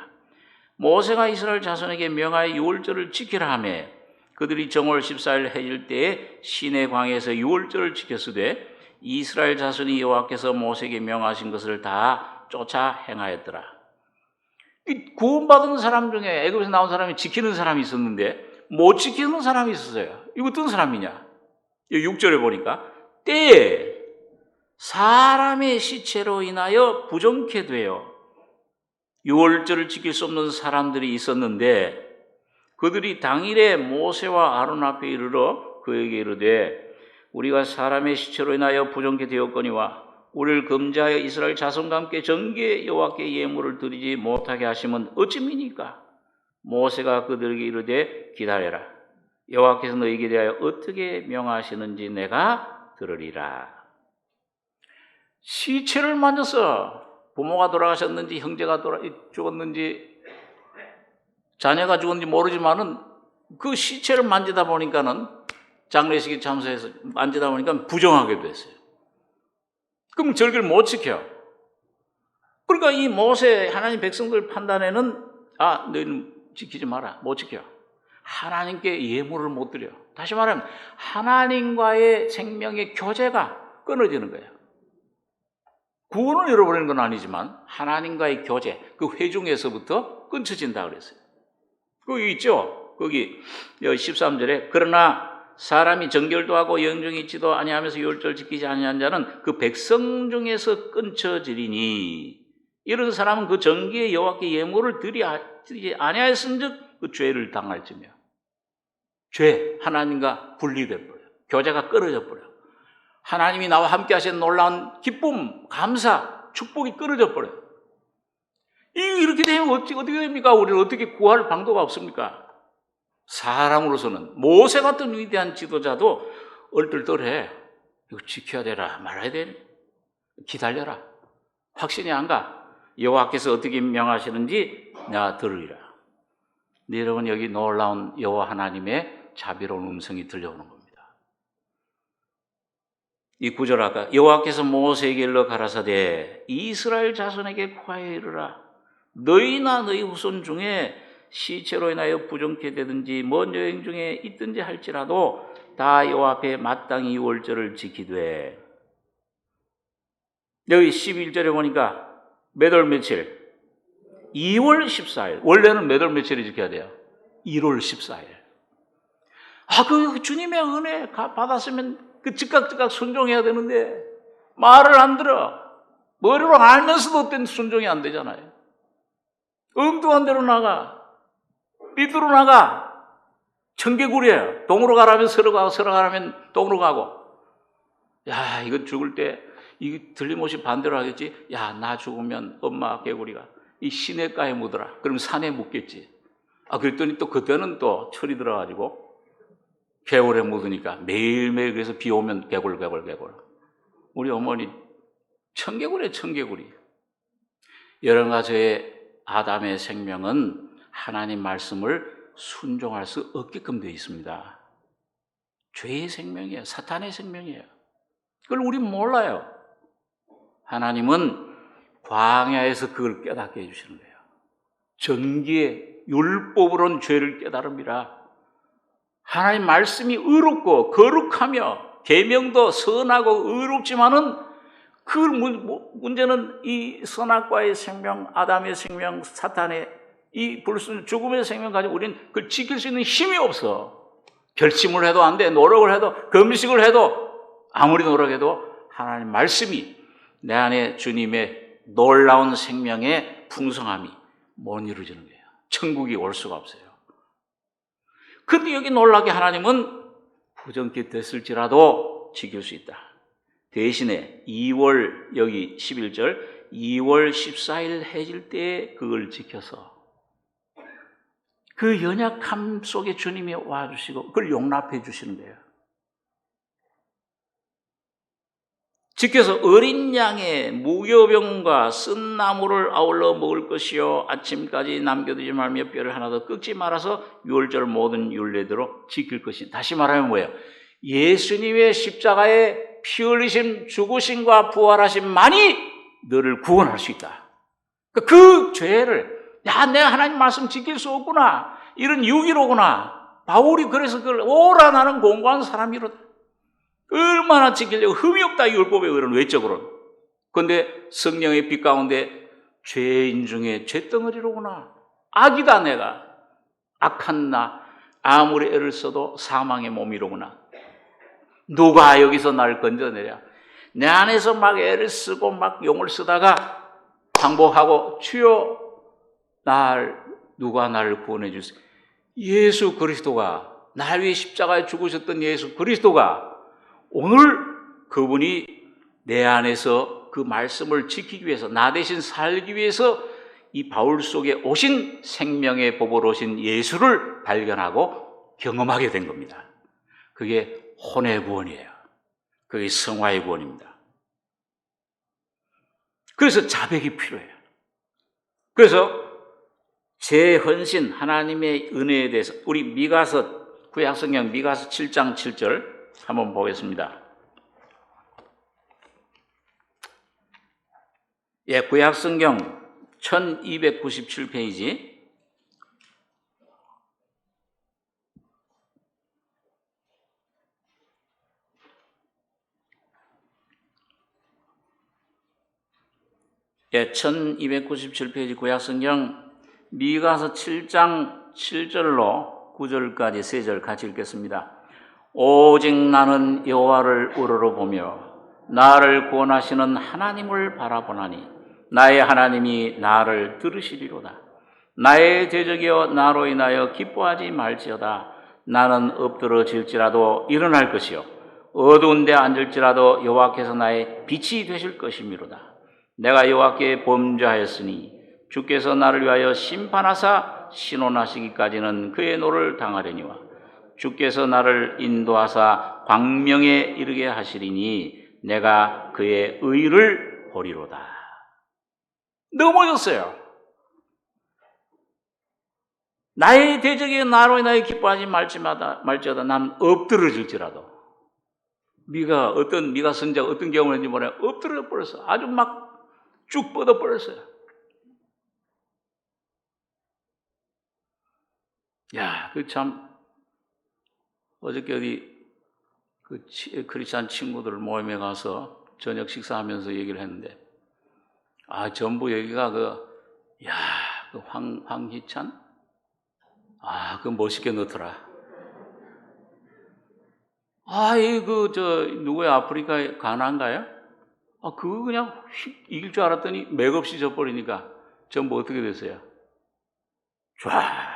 Speaker 1: 모세가 이스라엘 자손에게 명하여 6월절을 지키라 하매 그들이 정월 14일 해질 때에 시내 광야에서 6월절을 지켰으되 이스라엘 자손이 여호와께서 모세에게 명하신 것을 다 쫓아 행하였더라. 이 구원받은 사람 중에 애굽에서 나온 사람이 지키는 사람이 있었는데 못 지키는 사람이 있었어요. 이거 어떤 사람이냐? 6절에 보니까 때에 사람의 시체로 인하여 부정케 되어 유월절을 지킬 수 없는 사람들이 있었는데 그들이 당일에 모세와 아론 앞에 이르러 그에게 이르되 우리가 사람의 시체로 인하여 부정케 되었거니와 우리를 금지하여 이스라엘 자손과 함께 정기에 여호와께 예물을 드리지 못하게 하시면 어찌미니까? 모세가 그들에게 이르되 기다려라. 여호와께서 너희에게 대하여 어떻게 명하시는지 내가 들으리라. 시체를 만져서 부모가 돌아가셨는지 형제가 죽었는지 자녀가 죽었는지 모르지만은 그 시체를 만지다 보니까는 장례식에 참석해서 만지다 보니까 부정하게 됐어요. 그럼 절기를 못 지켜. 그러니까 이 모세 하나님 백성들 판단에는 너희는 지키지 마라. 못 지켜. 하나님께 예물을 못 드려. 다시 말하면 하나님과의 생명의 교제가 끊어지는 거예요. 구원을 잃어버리는 건 아니지만 하나님과의 교제, 그 회중에서부터 끊쳐진다 그랬어요. 거기 있죠. 거기 13절에 그러나 사람이 정결도 하고 영종이 있지도 아니하면서 유월절 지키지 아니한 자는 그 백성 중에서 끊쳐지리니 이런 사람은 그 정기에 여호와께 예물을 드리지 아니하였은즉 그 죄를 당할지며 죄 하나님과 분리돼 버려요. 교제가 끊어져 버려요. 하나님이 나와 함께 하신 놀라운 기쁨, 감사, 축복이 끊어져 버려요. 이렇게 되면 어떻게 됩니까? 우리는 어떻게 구할 방도가 없습니까? 사람으로서는 모세 같은 위대한 지도자도 얼떨떨해. 이거 지켜야 되라 말아야 되니 기다려라. 확신이 안 가. 여호와께서 어떻게 명하시는지 내가 들으리라. 네, 여러분 여기 놀라운 여호와 하나님의 자비로운 음성이 들려오는 겁니다. 이 구절 아까 여호와께서 모세에게 일러 가라사대 이스라엘 자손에게 구하여 이르라. 너희나 너희 후손 중에 시체로 인하여 부정케 되든지 먼 여행 중에 있든지 할지라도 다 여호와 앞에 마땅히 유월절을 지키되. 여기 11절에 보니까 몇 월 며칠? 2월 14일. 원래는 몇 월 며칠을 지켜야 돼요? 1월 14일. 그 주님의 은혜 받았으면 그 즉각 순종해야 되는데 말을 안 들어. 머리로 알면서도 어떤 순종이 안 되잖아요. 엉뚱한 데로 나가. 삐뚤어 나가. 청개구리예요. 동으로 가라면 서로 가고 서로 가라면 동으로 가고. 야, 이거 죽을 때 이거 틀림없이 반대로 하겠지. 야, 나 죽으면 엄마 개구리가 이 시냇가에 묻어라. 그럼 산에 묻겠지. 그랬더니 또 그때는 또 철이 들어가지고 개울에 묻으니까 매일매일 그래서 비 오면 개굴. 우리 어머니 청개구리에 청개구리. 여러 가지의 아담의 생명은 하나님 말씀을 순종할 수 없게끔 되어 있습니다. 죄의 생명이에요. 사탄의 생명이에요. 그걸 우리는 몰라요. 하나님은 광야에서 그걸 깨닫게 해주시는 거예요. 전기의 율법으로는 죄를 깨달음이라. 하나님 말씀이 의롭고 거룩하며 계명도 선하고 의롭지만은 그 문제는 이 선악과의 생명, 아담의 생명, 사탄의 이 불순 죽음의 생명 가지고 우리는 그걸 지킬 수 있는 힘이 없어. 결심을 해도 안 돼. 노력을 해도 금식을 해도 아무리 노력해도 하나님 말씀이 내 안에 주님의 놀라운 생명의 풍성함이 못 이루어지는 거예요. 천국이 올 수가 없어요. 근데 여기 놀랍게 하나님은 부정케 됐을지라도 지킬 수 있다. 대신에 2월 여기 11절 2월 14일 해질 때 그걸 지켜서 그 연약함 속에 주님이 와주시고 그걸 용납해 주시는 거예요. 지켜서 어린 양의 무교병과 쓴 나무를 아울러 먹을 것이요 아침까지 남겨두지 말며 뼈를 하나도 꺾지 말아서 유월절 모든 율례대로 지킬 것이. 다시 말하면 뭐예요? 예수님의 십자가의 피 흘리심 죽으심과 부활하심만이 너를 구원할 수 있다. 그 죄를 내가 하나님 말씀 지킬 수 없구나. 이런 유기로구나. 바울이 그래서 그걸 오라 나는 공고한 사람이로다. 얼마나 지키려고 흠이 없다. 율법의 의는 외적으로는. 그런데 성령의 빛 가운데 죄인 중에 죄덩어리로구나. 악이다 내가. 악한 나. 아무리 애를 써도 사망의 몸이로구나. 누가 여기서 나를 건져내랴. 내 안에서 막 애를 쓰고 막 용을 쓰다가 항복하고 주여 누가 나를 구원해 주세요. 예수 그리스도가 날 위해 십자가에 죽으셨던 예수 그리스도가 오늘 그분이 내 안에서 그 말씀을 지키기 위해서 나 대신 살기 위해서 이 바울 속에 오신 생명의 법으로 오신 예수를 발견하고 경험하게 된 겁니다. 그게 혼의 구원이에요. 그게 성화의 구원입니다. 그래서 자백이 필요해요. 그래서 재헌신 하나님의 은혜에 대해서 우리 미가서 구약성경 미가서 7장 7절 한번 보겠습니다. 예, 구약성경 1297페이지. 예, 1297페이지 구약성경 미가서 7장 7절로 9절까지 3절 같이 읽겠습니다. 오직 나는 여호와를 우러러보며 나를 구원하시는 하나님을 바라보나니 나의 하나님이 나를 들으시리로다. 나의 대적이여 나로 인하여 기뻐하지 말지어다. 나는 엎드러질지라도 일어날 것이요 어두운 데 앉을지라도 여호와께서 나의 빛이 되실 것이미로다. 내가 여호와께 범죄하였으니 주께서 나를 위하여 심판하사 신원하시기까지는 그의 노를 당하려니와 주께서 나를 인도하사 광명에 이르게 하시리니 내가 그의 의를 보리로다. 넘어졌어요. 나의 대적이 나로 인하여 기뻐하지 말지어다. 난 엎드러질지라도. 미가 선자가 어떤 경험을 했는지 모르겠어요. 엎드려 버렸어. 아주 막 쭉 뻗어 버렸어요. 야, 그 참 어저께 어디 그 크리스찬 친구들 모임에 가서 저녁 식사하면서 얘기를 했는데, 전부 여기가 그 황희찬? 그 멋있게 넣더라. 누구야? 아프리카 가나인가요? 그거 그냥 휙 이길 줄 알았더니 맥없이 져버리니까 전부 어떻게 됐어요? 쫙.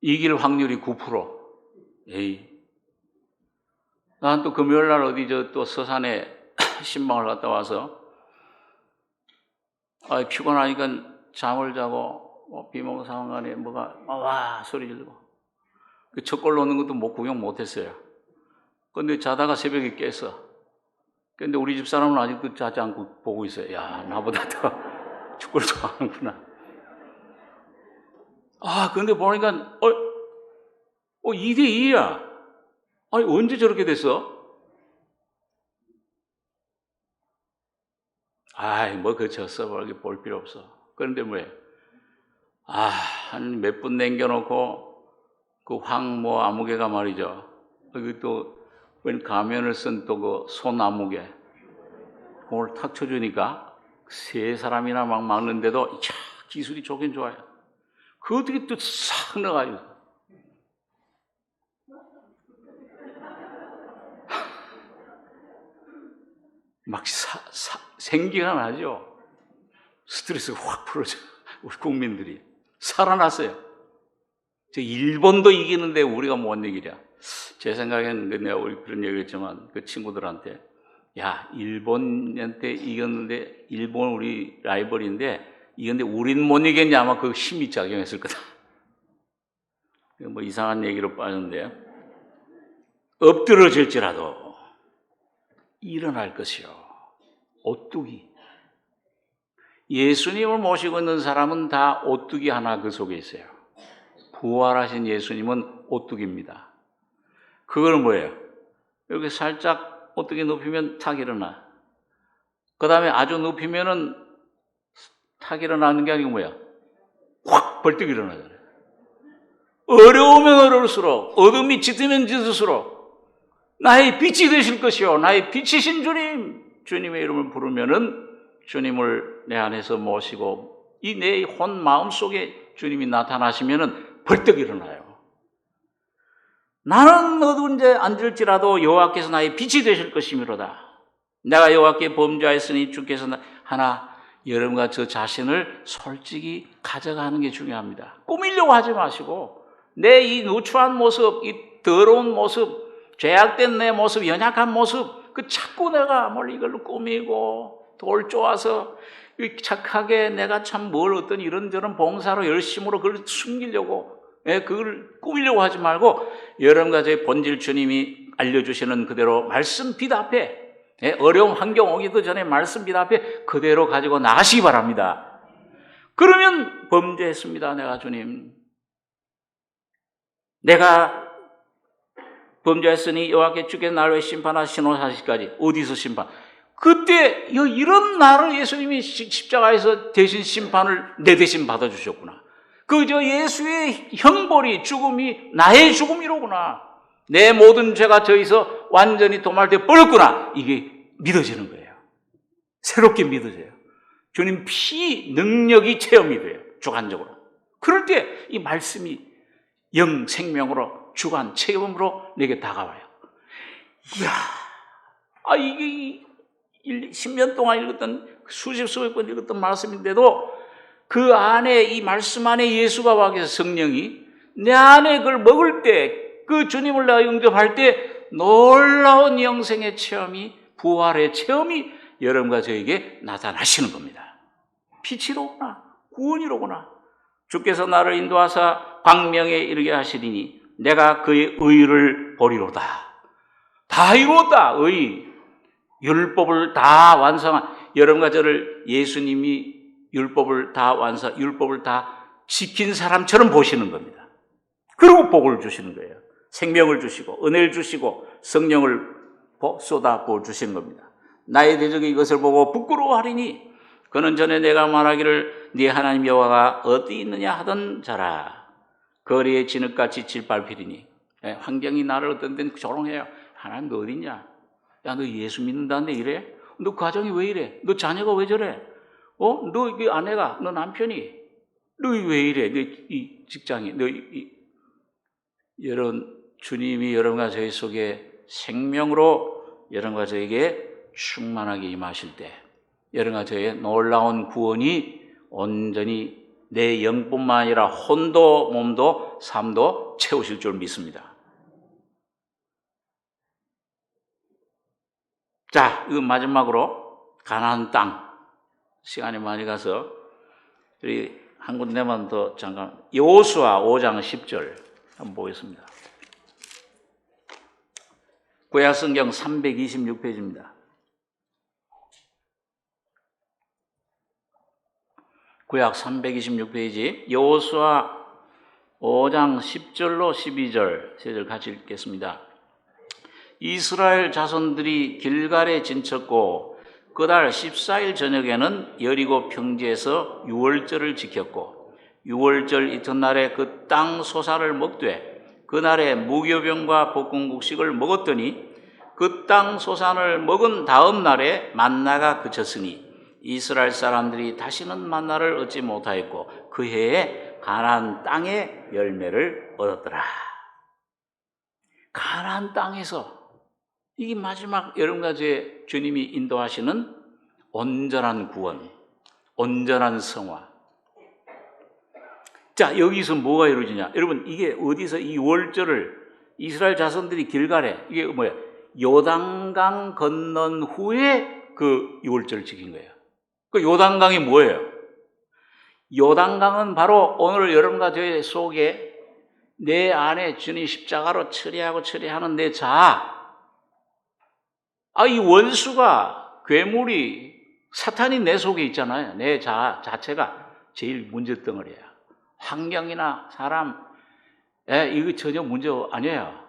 Speaker 1: 이길 확률이 9%. 에이. 난 또 금요일 날 어디 또 서산에 신방을 갔다 와서 피곤하니까 잠을 자고 비몽사몽간에 와 소리 지르고 그 첫 골 넣는 것도 구경 못했어요. 근데 자다가 새벽에 깼어. 근데 우리 집 사람은 아직도 자지 않고 보고 있어요. 야, 나보다 더 축구를 좋아하는구나. 근데 보니까 2대2야. 아니, 언제 저렇게 됐어? 그쳤어. 볼 필요 없어. 그런데 뭐해? 한 몇 분 남겨놓고, 그 아무개가 말이죠. 여기 또, 웬 가면을 쓴 또 그 손아무개. 공을 탁 쳐주니까, 세 사람이나 막 막는데도, 기술이 좋긴 좋아요. 그 어떻게 또 싹 넣어가지고. 막 생기가 나죠. 스트레스가 확 풀어져. 우리 국민들이 살아났어요. 일본도 이기는데 우리가 못 이기랴. 제 생각에는 내가 그런 얘기했지만 그 친구들한테 일본한테 이겼는데 일본 우리 라이벌인데 이겼는데 우린 못 이겼냐 아마 그 힘이 작용했을 거다. 이상한 얘기로 빠졌는데요. 엎드러질지라도 일어날 것이요. 오뚜기. 예수님을 모시고 있는 사람은 다 오뚜기 하나 그 속에 있어요. 부활하신 예수님은 오뚜기입니다. 그거는 뭐예요? 여기 살짝 오뚜기 눕히면 탁 일어나. 그 다음에 아주 눕히면은 탁 일어나는 게 아니고 뭐야? 확 벌떡 일어나잖아요. 어려우면 어려울수록, 어둠이 짙으면 짙을수록 나의 빛이 되실 것이요. 나의 빛이신 주님, 주님의 이름을 부르면은 주님을 내 안에서 모시고 이 내 혼 마음 속에 주님이 나타나시면은 벌떡 일어나요. 나는 어두운 데 앉을지라도 여호와께서 나의 빛이 되실 것이미로다. 내가 여호와께 범죄하였으니 주께서 하나 여러분과 저 자신을 솔직히 가져가는 게 중요합니다. 꾸미려고 하지 마시고 내 이 누추한 모습, 이 더러운 모습, 죄악된 내 모습, 연약한 모습 그 자꾸 내가 뭘 이걸로 꾸미고 돌 쪼아서 착하게 내가 참 뭘 어떤 이런저런 봉사로 열심으로 그걸 숨기려고 그걸 꾸미려고 하지 말고 여러분과 제 본질 주님이 알려주시는 그대로 말씀 빛 앞에 어려운 환경 오기도 전에 말씀 빛 앞에 그대로 가지고 나가시기 바랍니다. 그러면 범죄했습니다. 내가 주님 내가 범죄했으니 여호와께 주께서 나를 왜 심판하시노? 어디서 심판? 그때 이런 나를 예수님이 십자가에서 대신 심판을 내 대신 받아주셨구나. 그저 예수의 형벌이 죽음이 나의 죽음이로구나. 내 모든 죄가 저기서 완전히 도말되어 버렸구나. 이게 믿어지는 거예요. 새롭게 믿어져요. 주님 피 능력이 체험이 돼요. 주관적으로. 그럴 때 이 말씀이 영 생명으로 주관 체험으로 내게 다가와요. 이야, 이게 10년 동안 읽었던 수십 번 읽었던 말씀인데도 그 안에 이 말씀 안에 예수가 와 계셔서 성령이 내 안에 그걸 먹을 때 그 주님을 내가 영접할 때 놀라운 영생의 체험이 부활의 체험이 여러분과 저에게 나타나시는 겁니다. 빛이로구나 구원이로구나. 주께서 나를 인도하사 광명에 이르게 하시리니 내가 그의 의를 보리로다. 다 이루었다. 의 율법을 다 완성한 여러분과 저를 예수님이 율법을 다 지킨 사람처럼 보시는 겁니다. 그리고 복을 주시는 거예요. 생명을 주시고 은혜를 주시고 성령을 쏟아 부어 주시는 겁니다. 나의 대적이 이것을 보고 부끄러워하리니 그는 전에 내가 말하기를 네 하나님 여호와가 어디 있느냐 하던 자라. 거리에 진흙같이 질밟히리니 환경이 나를 어떤 데는 조롱해요. 하나님 너 어디 있냐? 야, 너 예수 믿는다는데 이래? 너 가정이 왜 이래? 너 자녀가 왜 저래? 너 그 아내가, 너 남편이, 너 왜 이래? 너 이 직장이, 여러분, 주님이 여러분과 저희 속에 생명으로 여러분과 저에게 충만하게 임하실 때, 여러분과 저의 놀라운 구원이 온전히 내 영뿐만 아니라 혼도, 몸도, 삶도 채우실 줄 믿습니다. 자, 이거 마지막으로 가나안 땅. 시간이 많이 가서 우리 한 군데만 더 잠깐 여호수아 5장 10절 한번 보겠습니다. 구약성경 326페이지입니다. 구약 326페이지 여호수아 5장 10절로 12절 세 절 같이 읽겠습니다. 이스라엘 자손들이 길갈에 진쳤고 그달 14일 저녁에는 여리고 평지에서 유월절을 지켰고 유월절 이튿날에 그 땅 소사를 먹되 그날에 무교병과 볶음국식을 먹었더니 그 땅 소산을 먹은 다음 날에 만나가 그쳤으니 이스라엘 사람들이 다시는 만나를 얻지 못하였고 그 해에 가나안 땅의 열매를 얻었더라. 가나안 땅에서 이게 마지막 여러분과 제 주님이 인도하시는 온전한 구원, 온전한 성화. 자, 여기서 뭐가 이루어지냐? 여러분, 이게 어디서 이 월절을 이스라엘 자손들이 길갈에 이게 뭐야? 요단강 건넌 후에 그 유월절을 지킨 거예요. 그 요단강이 뭐예요? 요단강은 바로 오늘 여러분과 저의 속에 내 안에 주님 십자가로 처리하는 내 자아. 이 원수가 괴물이 사탄이 내 속에 있잖아요. 내 자아 자체가 제일 문제덩어리야. 환경이나 사람, 이거 전혀 문제 아니에요.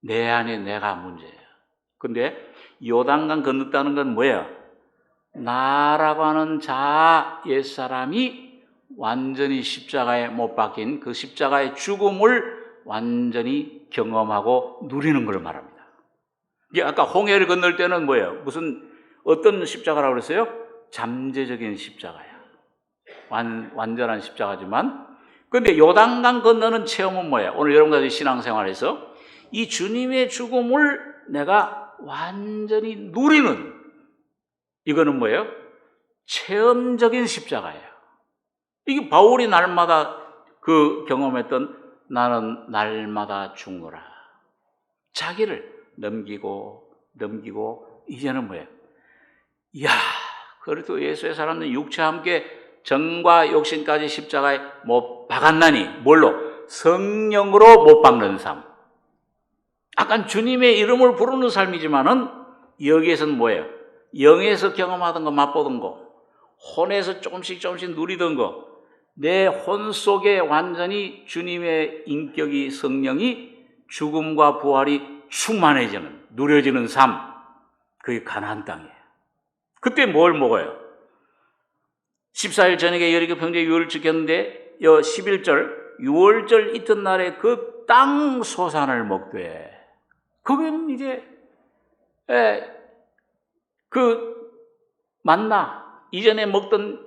Speaker 1: 내 안에 내가 문제예요. 근데 요단강 건넜다는 건 뭐예요? 나라고 하는 자아 옛사람이 완전히 십자가에 못 박힌 그 십자가의 죽음을 완전히 경험하고 누리는 걸 말합니다. 이게 아까 홍해를 건널 때는 뭐예요? 무슨 어떤 십자가라고 그랬어요? 잠재적인 십자가야. 완전한 십자가지만, 근데 요단강 건너는 체험은 뭐예요? 오늘 여러분과 신앙생활에서 이 주님의 죽음을 내가 완전히 누리는, 이거는 뭐예요? 체험적인 십자가예요. 이게 바울이 날마다 그 경험했던 나는 날마다 죽노라. 자기를 넘기고 이제는 뭐예요? 이야, 그래도 예수의 사람은 육체와 함께 정과 욕심까지 십자가에 못 박았나니, 뭘로? 성령으로 못 박는 삶. 약간 주님의 이름을 부르는 삶이지만은 여기에서는 뭐예요? 영에서 경험하던 거, 맛보던 거, 혼에서 조금씩 누리던 거, 내 혼 속에 완전히 주님의 인격이, 성령이, 죽음과 부활이 충만해지는, 누려지는 삶, 그게 가나안 땅이에요. 그때 뭘 먹어요? 14일 저녁에 여리고 평지에 유월을 지켰는데 11절 유월절 이튿날에 그 땅 소산을 먹되, 그건 이제 그 만나, 이전에 먹던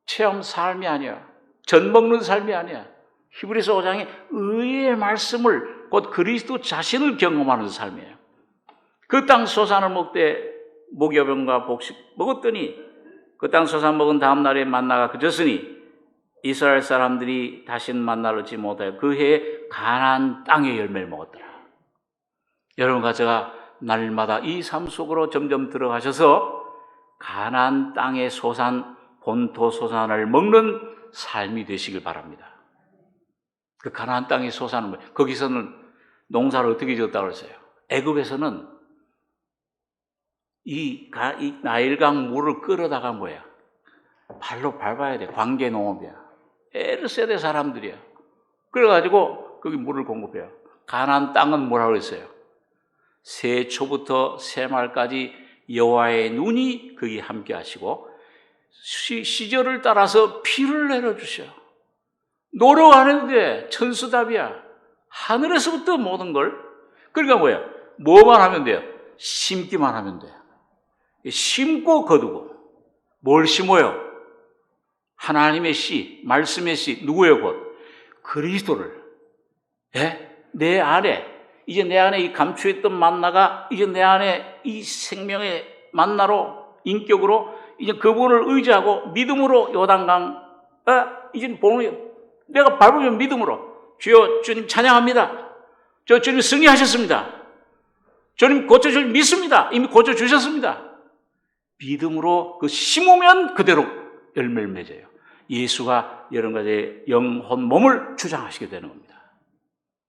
Speaker 1: 체험 삶이 아니야. 전 먹는 삶이 아니야. 히브리서 5장에 의의 말씀을, 곧 그리스도 자신을 경험하는 삶이에요. 그 땅 소산을 먹되 목여병과 복식 먹었더니 그 땅 소산 먹은 다음 날에 만나가 그쳤으니 이스라엘 사람들이 다시는 만나를 얻지 못하여 그 해에 가나안 땅의 열매를 먹었더라. 여러분과 제가 날마다 이 삶 속으로 점점 들어가셔서 가나안 땅의 소산, 본토 소산을 먹는 삶이 되시길 바랍니다. 그 가나안 땅의 소산은 뭐예요? 거기서는 농사를 어떻게 지었다고 그랬어요? 애굽에서는 이 나일강 물을 끌어다가 뭐야? 발로 밟아야 돼. 관계 농업이야. 애를 써야 돼, 사람들이야. 그래가지고 거기 물을 공급해요. 가나안 땅은 뭐라고 그랬어요? 새초부터 새말까지 여호와의 눈이 거기 함께 하시고 시절을 따라서 비를 내려주셔. 노력 안 해도 돼. 천수답이야. 하늘에서부터 모든 걸. 그러니까 뭐야? 뭐만 하면 돼요? 심기만 하면 돼요. 심고 거두고. 뭘 심어요? 하나님의 씨, 말씀의 씨, 누구예요? 곧 그리스도를. 내 안에, 이제 내 안에 이 감추했던 만나가 이제 내 안에 이 생명의 만나로, 인격으로 이제 그분을 의지하고 믿음으로 요단강, 이제 보는, 내가 밟으면 믿음으로 주여 주님 찬양합니다. 저 주님 승리하셨습니다. 주님 고쳐줄 믿습니다. 이미 고쳐주셨습니다. 믿음으로 그 심으면 그대로 열매를 맺어요. 예수가 여러 가지 영혼 몸을 주장하시게 되는 겁니다.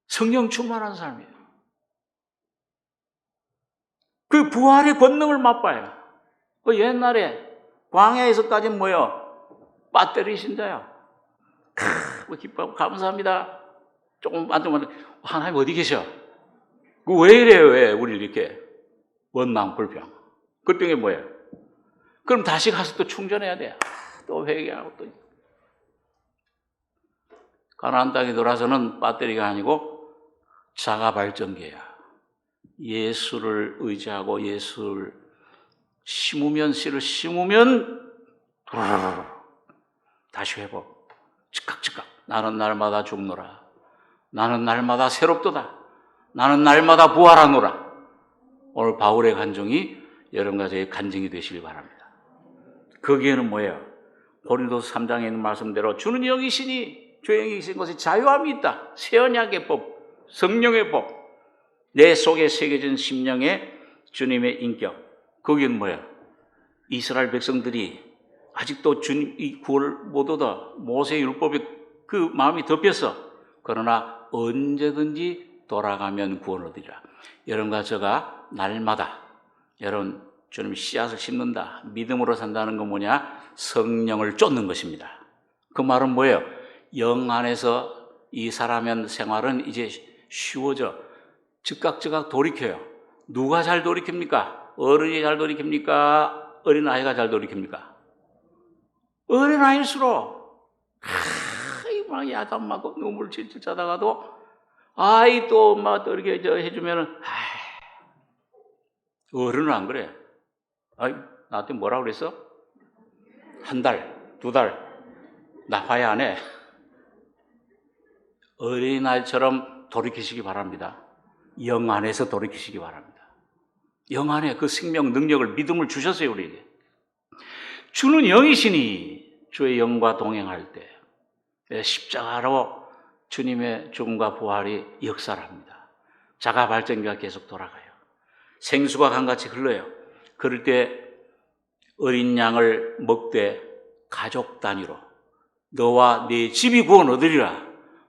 Speaker 1: 성령 충만한 삶이에요. 그 부활의 권능을 맛봐요. 그 옛날에 광야에서까지 뭐요? 배터리 신자요. 기뻐하고 감사합니다. 조금 안 되면 하나님 어디 계셔? 왜 이래요? 왜 우리 이렇게 원망 불평? 그때 뭐예요? 그럼 다시 가서 또 충전해야 돼요. 또 회개하고 또. 가나안 땅에 돌아서는 배터리가 아니고 자가 발전기야. 예수를 의지하고 예수를 심으면, 씨를 심으면 다시 회복. 즉각 나는 날마다 죽노라. 나는 날마다 새롭도다. 나는 날마다 부활하노라. 오늘 바울의 간증이 여러분과 저의 간증이 되시길 바랍니다. 거기에는 뭐예요? 고린도서 3장에 있는 말씀대로 주는 영이시니 주의 영이신 것에 자유함이 있다. 새 언약의 법, 성령의 법, 내 속에 새겨진 심령의 주님의 인격. 거기는 뭐예요? 이스라엘 백성들이 아직도 주님 이 구원을 못 얻어 모세의 율법에 그 마음이 덮였어. 그러나 언제든지 돌아가면 구원을 얻으리라. 여러분과 제가 날마다 여러분 주님 씨앗을 심는다. 믿음으로 산다는 건 뭐냐? 성령을 쫓는 것입니다. 그 말은 뭐예요? 영 안에서 이 사람의 생활은 이제 쉬워져. 즉각 돌이켜요. 누가 잘 돌이킵니까? 어른이 잘 돌이킵니까? 어린아이가 잘 돌이킵니까? 어린아이일수록 막 야단맞고 눈물 질질 짜다가도 아이 또 막 또 이렇게 해주면은 어른은 안 그래. 아이 나한테 뭐라 그랬어? 한 달, 두 달, 나 화해 안 해. 어린아이처럼 돌이키시기 바랍니다. 영 안에서 돌이키시기 바랍니다. 영 안에 그 생명, 능력을, 믿음을 주셨어요, 우리에게. 주는 영이시니 주의 영과 동행할 때 십자가로 주님의 죽음과 부활이 역사를 합니다. 자가 발전기가 계속 돌아가요. 생수가 강같이 흘러요. 그럴 때 어린 양을 먹되 가족 단위로 너와 네 집이 구원 얻으리라.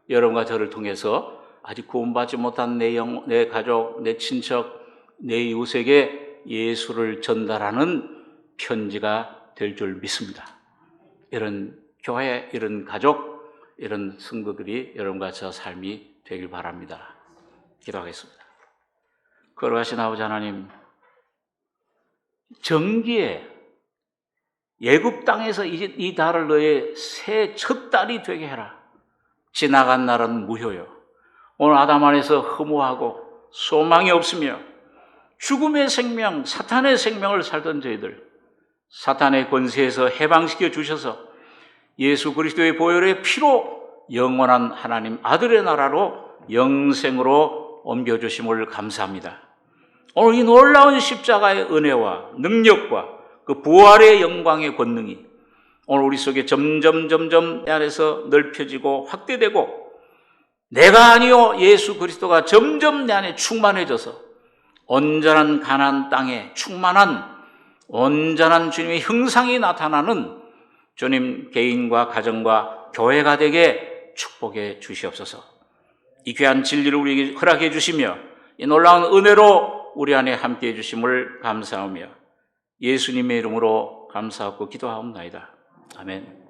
Speaker 1: 여러분과 저를 통해서 아직 구원받지 못한 내 가족, 내 친척, 내 이웃에게 예수를 전달하는 편지가 될 줄 믿습니다. 이런 교회, 이런 가족, 이런 성도들이 여러분과 저 삶이 되길 바랍니다. 기도하겠습니다. 걸어가신 아버지 하나님, 정기에 애굽 땅에서 이 달을 너의 새 첫 달이 되게 해라. 지나간 날은 무효요. 오늘 아담 안에서 허무하고 소망이 없으며 죽음의 생명, 사탄의 생명을 살던 저희들, 사탄의 권세에서 해방시켜 주셔서 예수 그리스도의 보혈의 피로 영원한 하나님 아들의 나라로 영생으로 옮겨주심을 감사합니다. 오늘 이 놀라운 십자가의 은혜와 능력과 그 부활의 영광의 권능이 오늘 우리 속에 점점 내 안에서 넓혀지고 확대되고 내가 아니요 예수 그리스도가 점점 내 안에 충만해져서 온전한 가나안 땅에 충만한 온전한 주님의 형상이 나타나는 주님 개인과 가정과 교회가 되게 축복해 주시옵소서. 이 귀한 진리를 우리에게 허락해 주시며 이 놀라운 은혜로 우리 안에 함께해 주심을 감사하며 예수님의 이름으로 감사하고 기도하옵나이다. 아멘.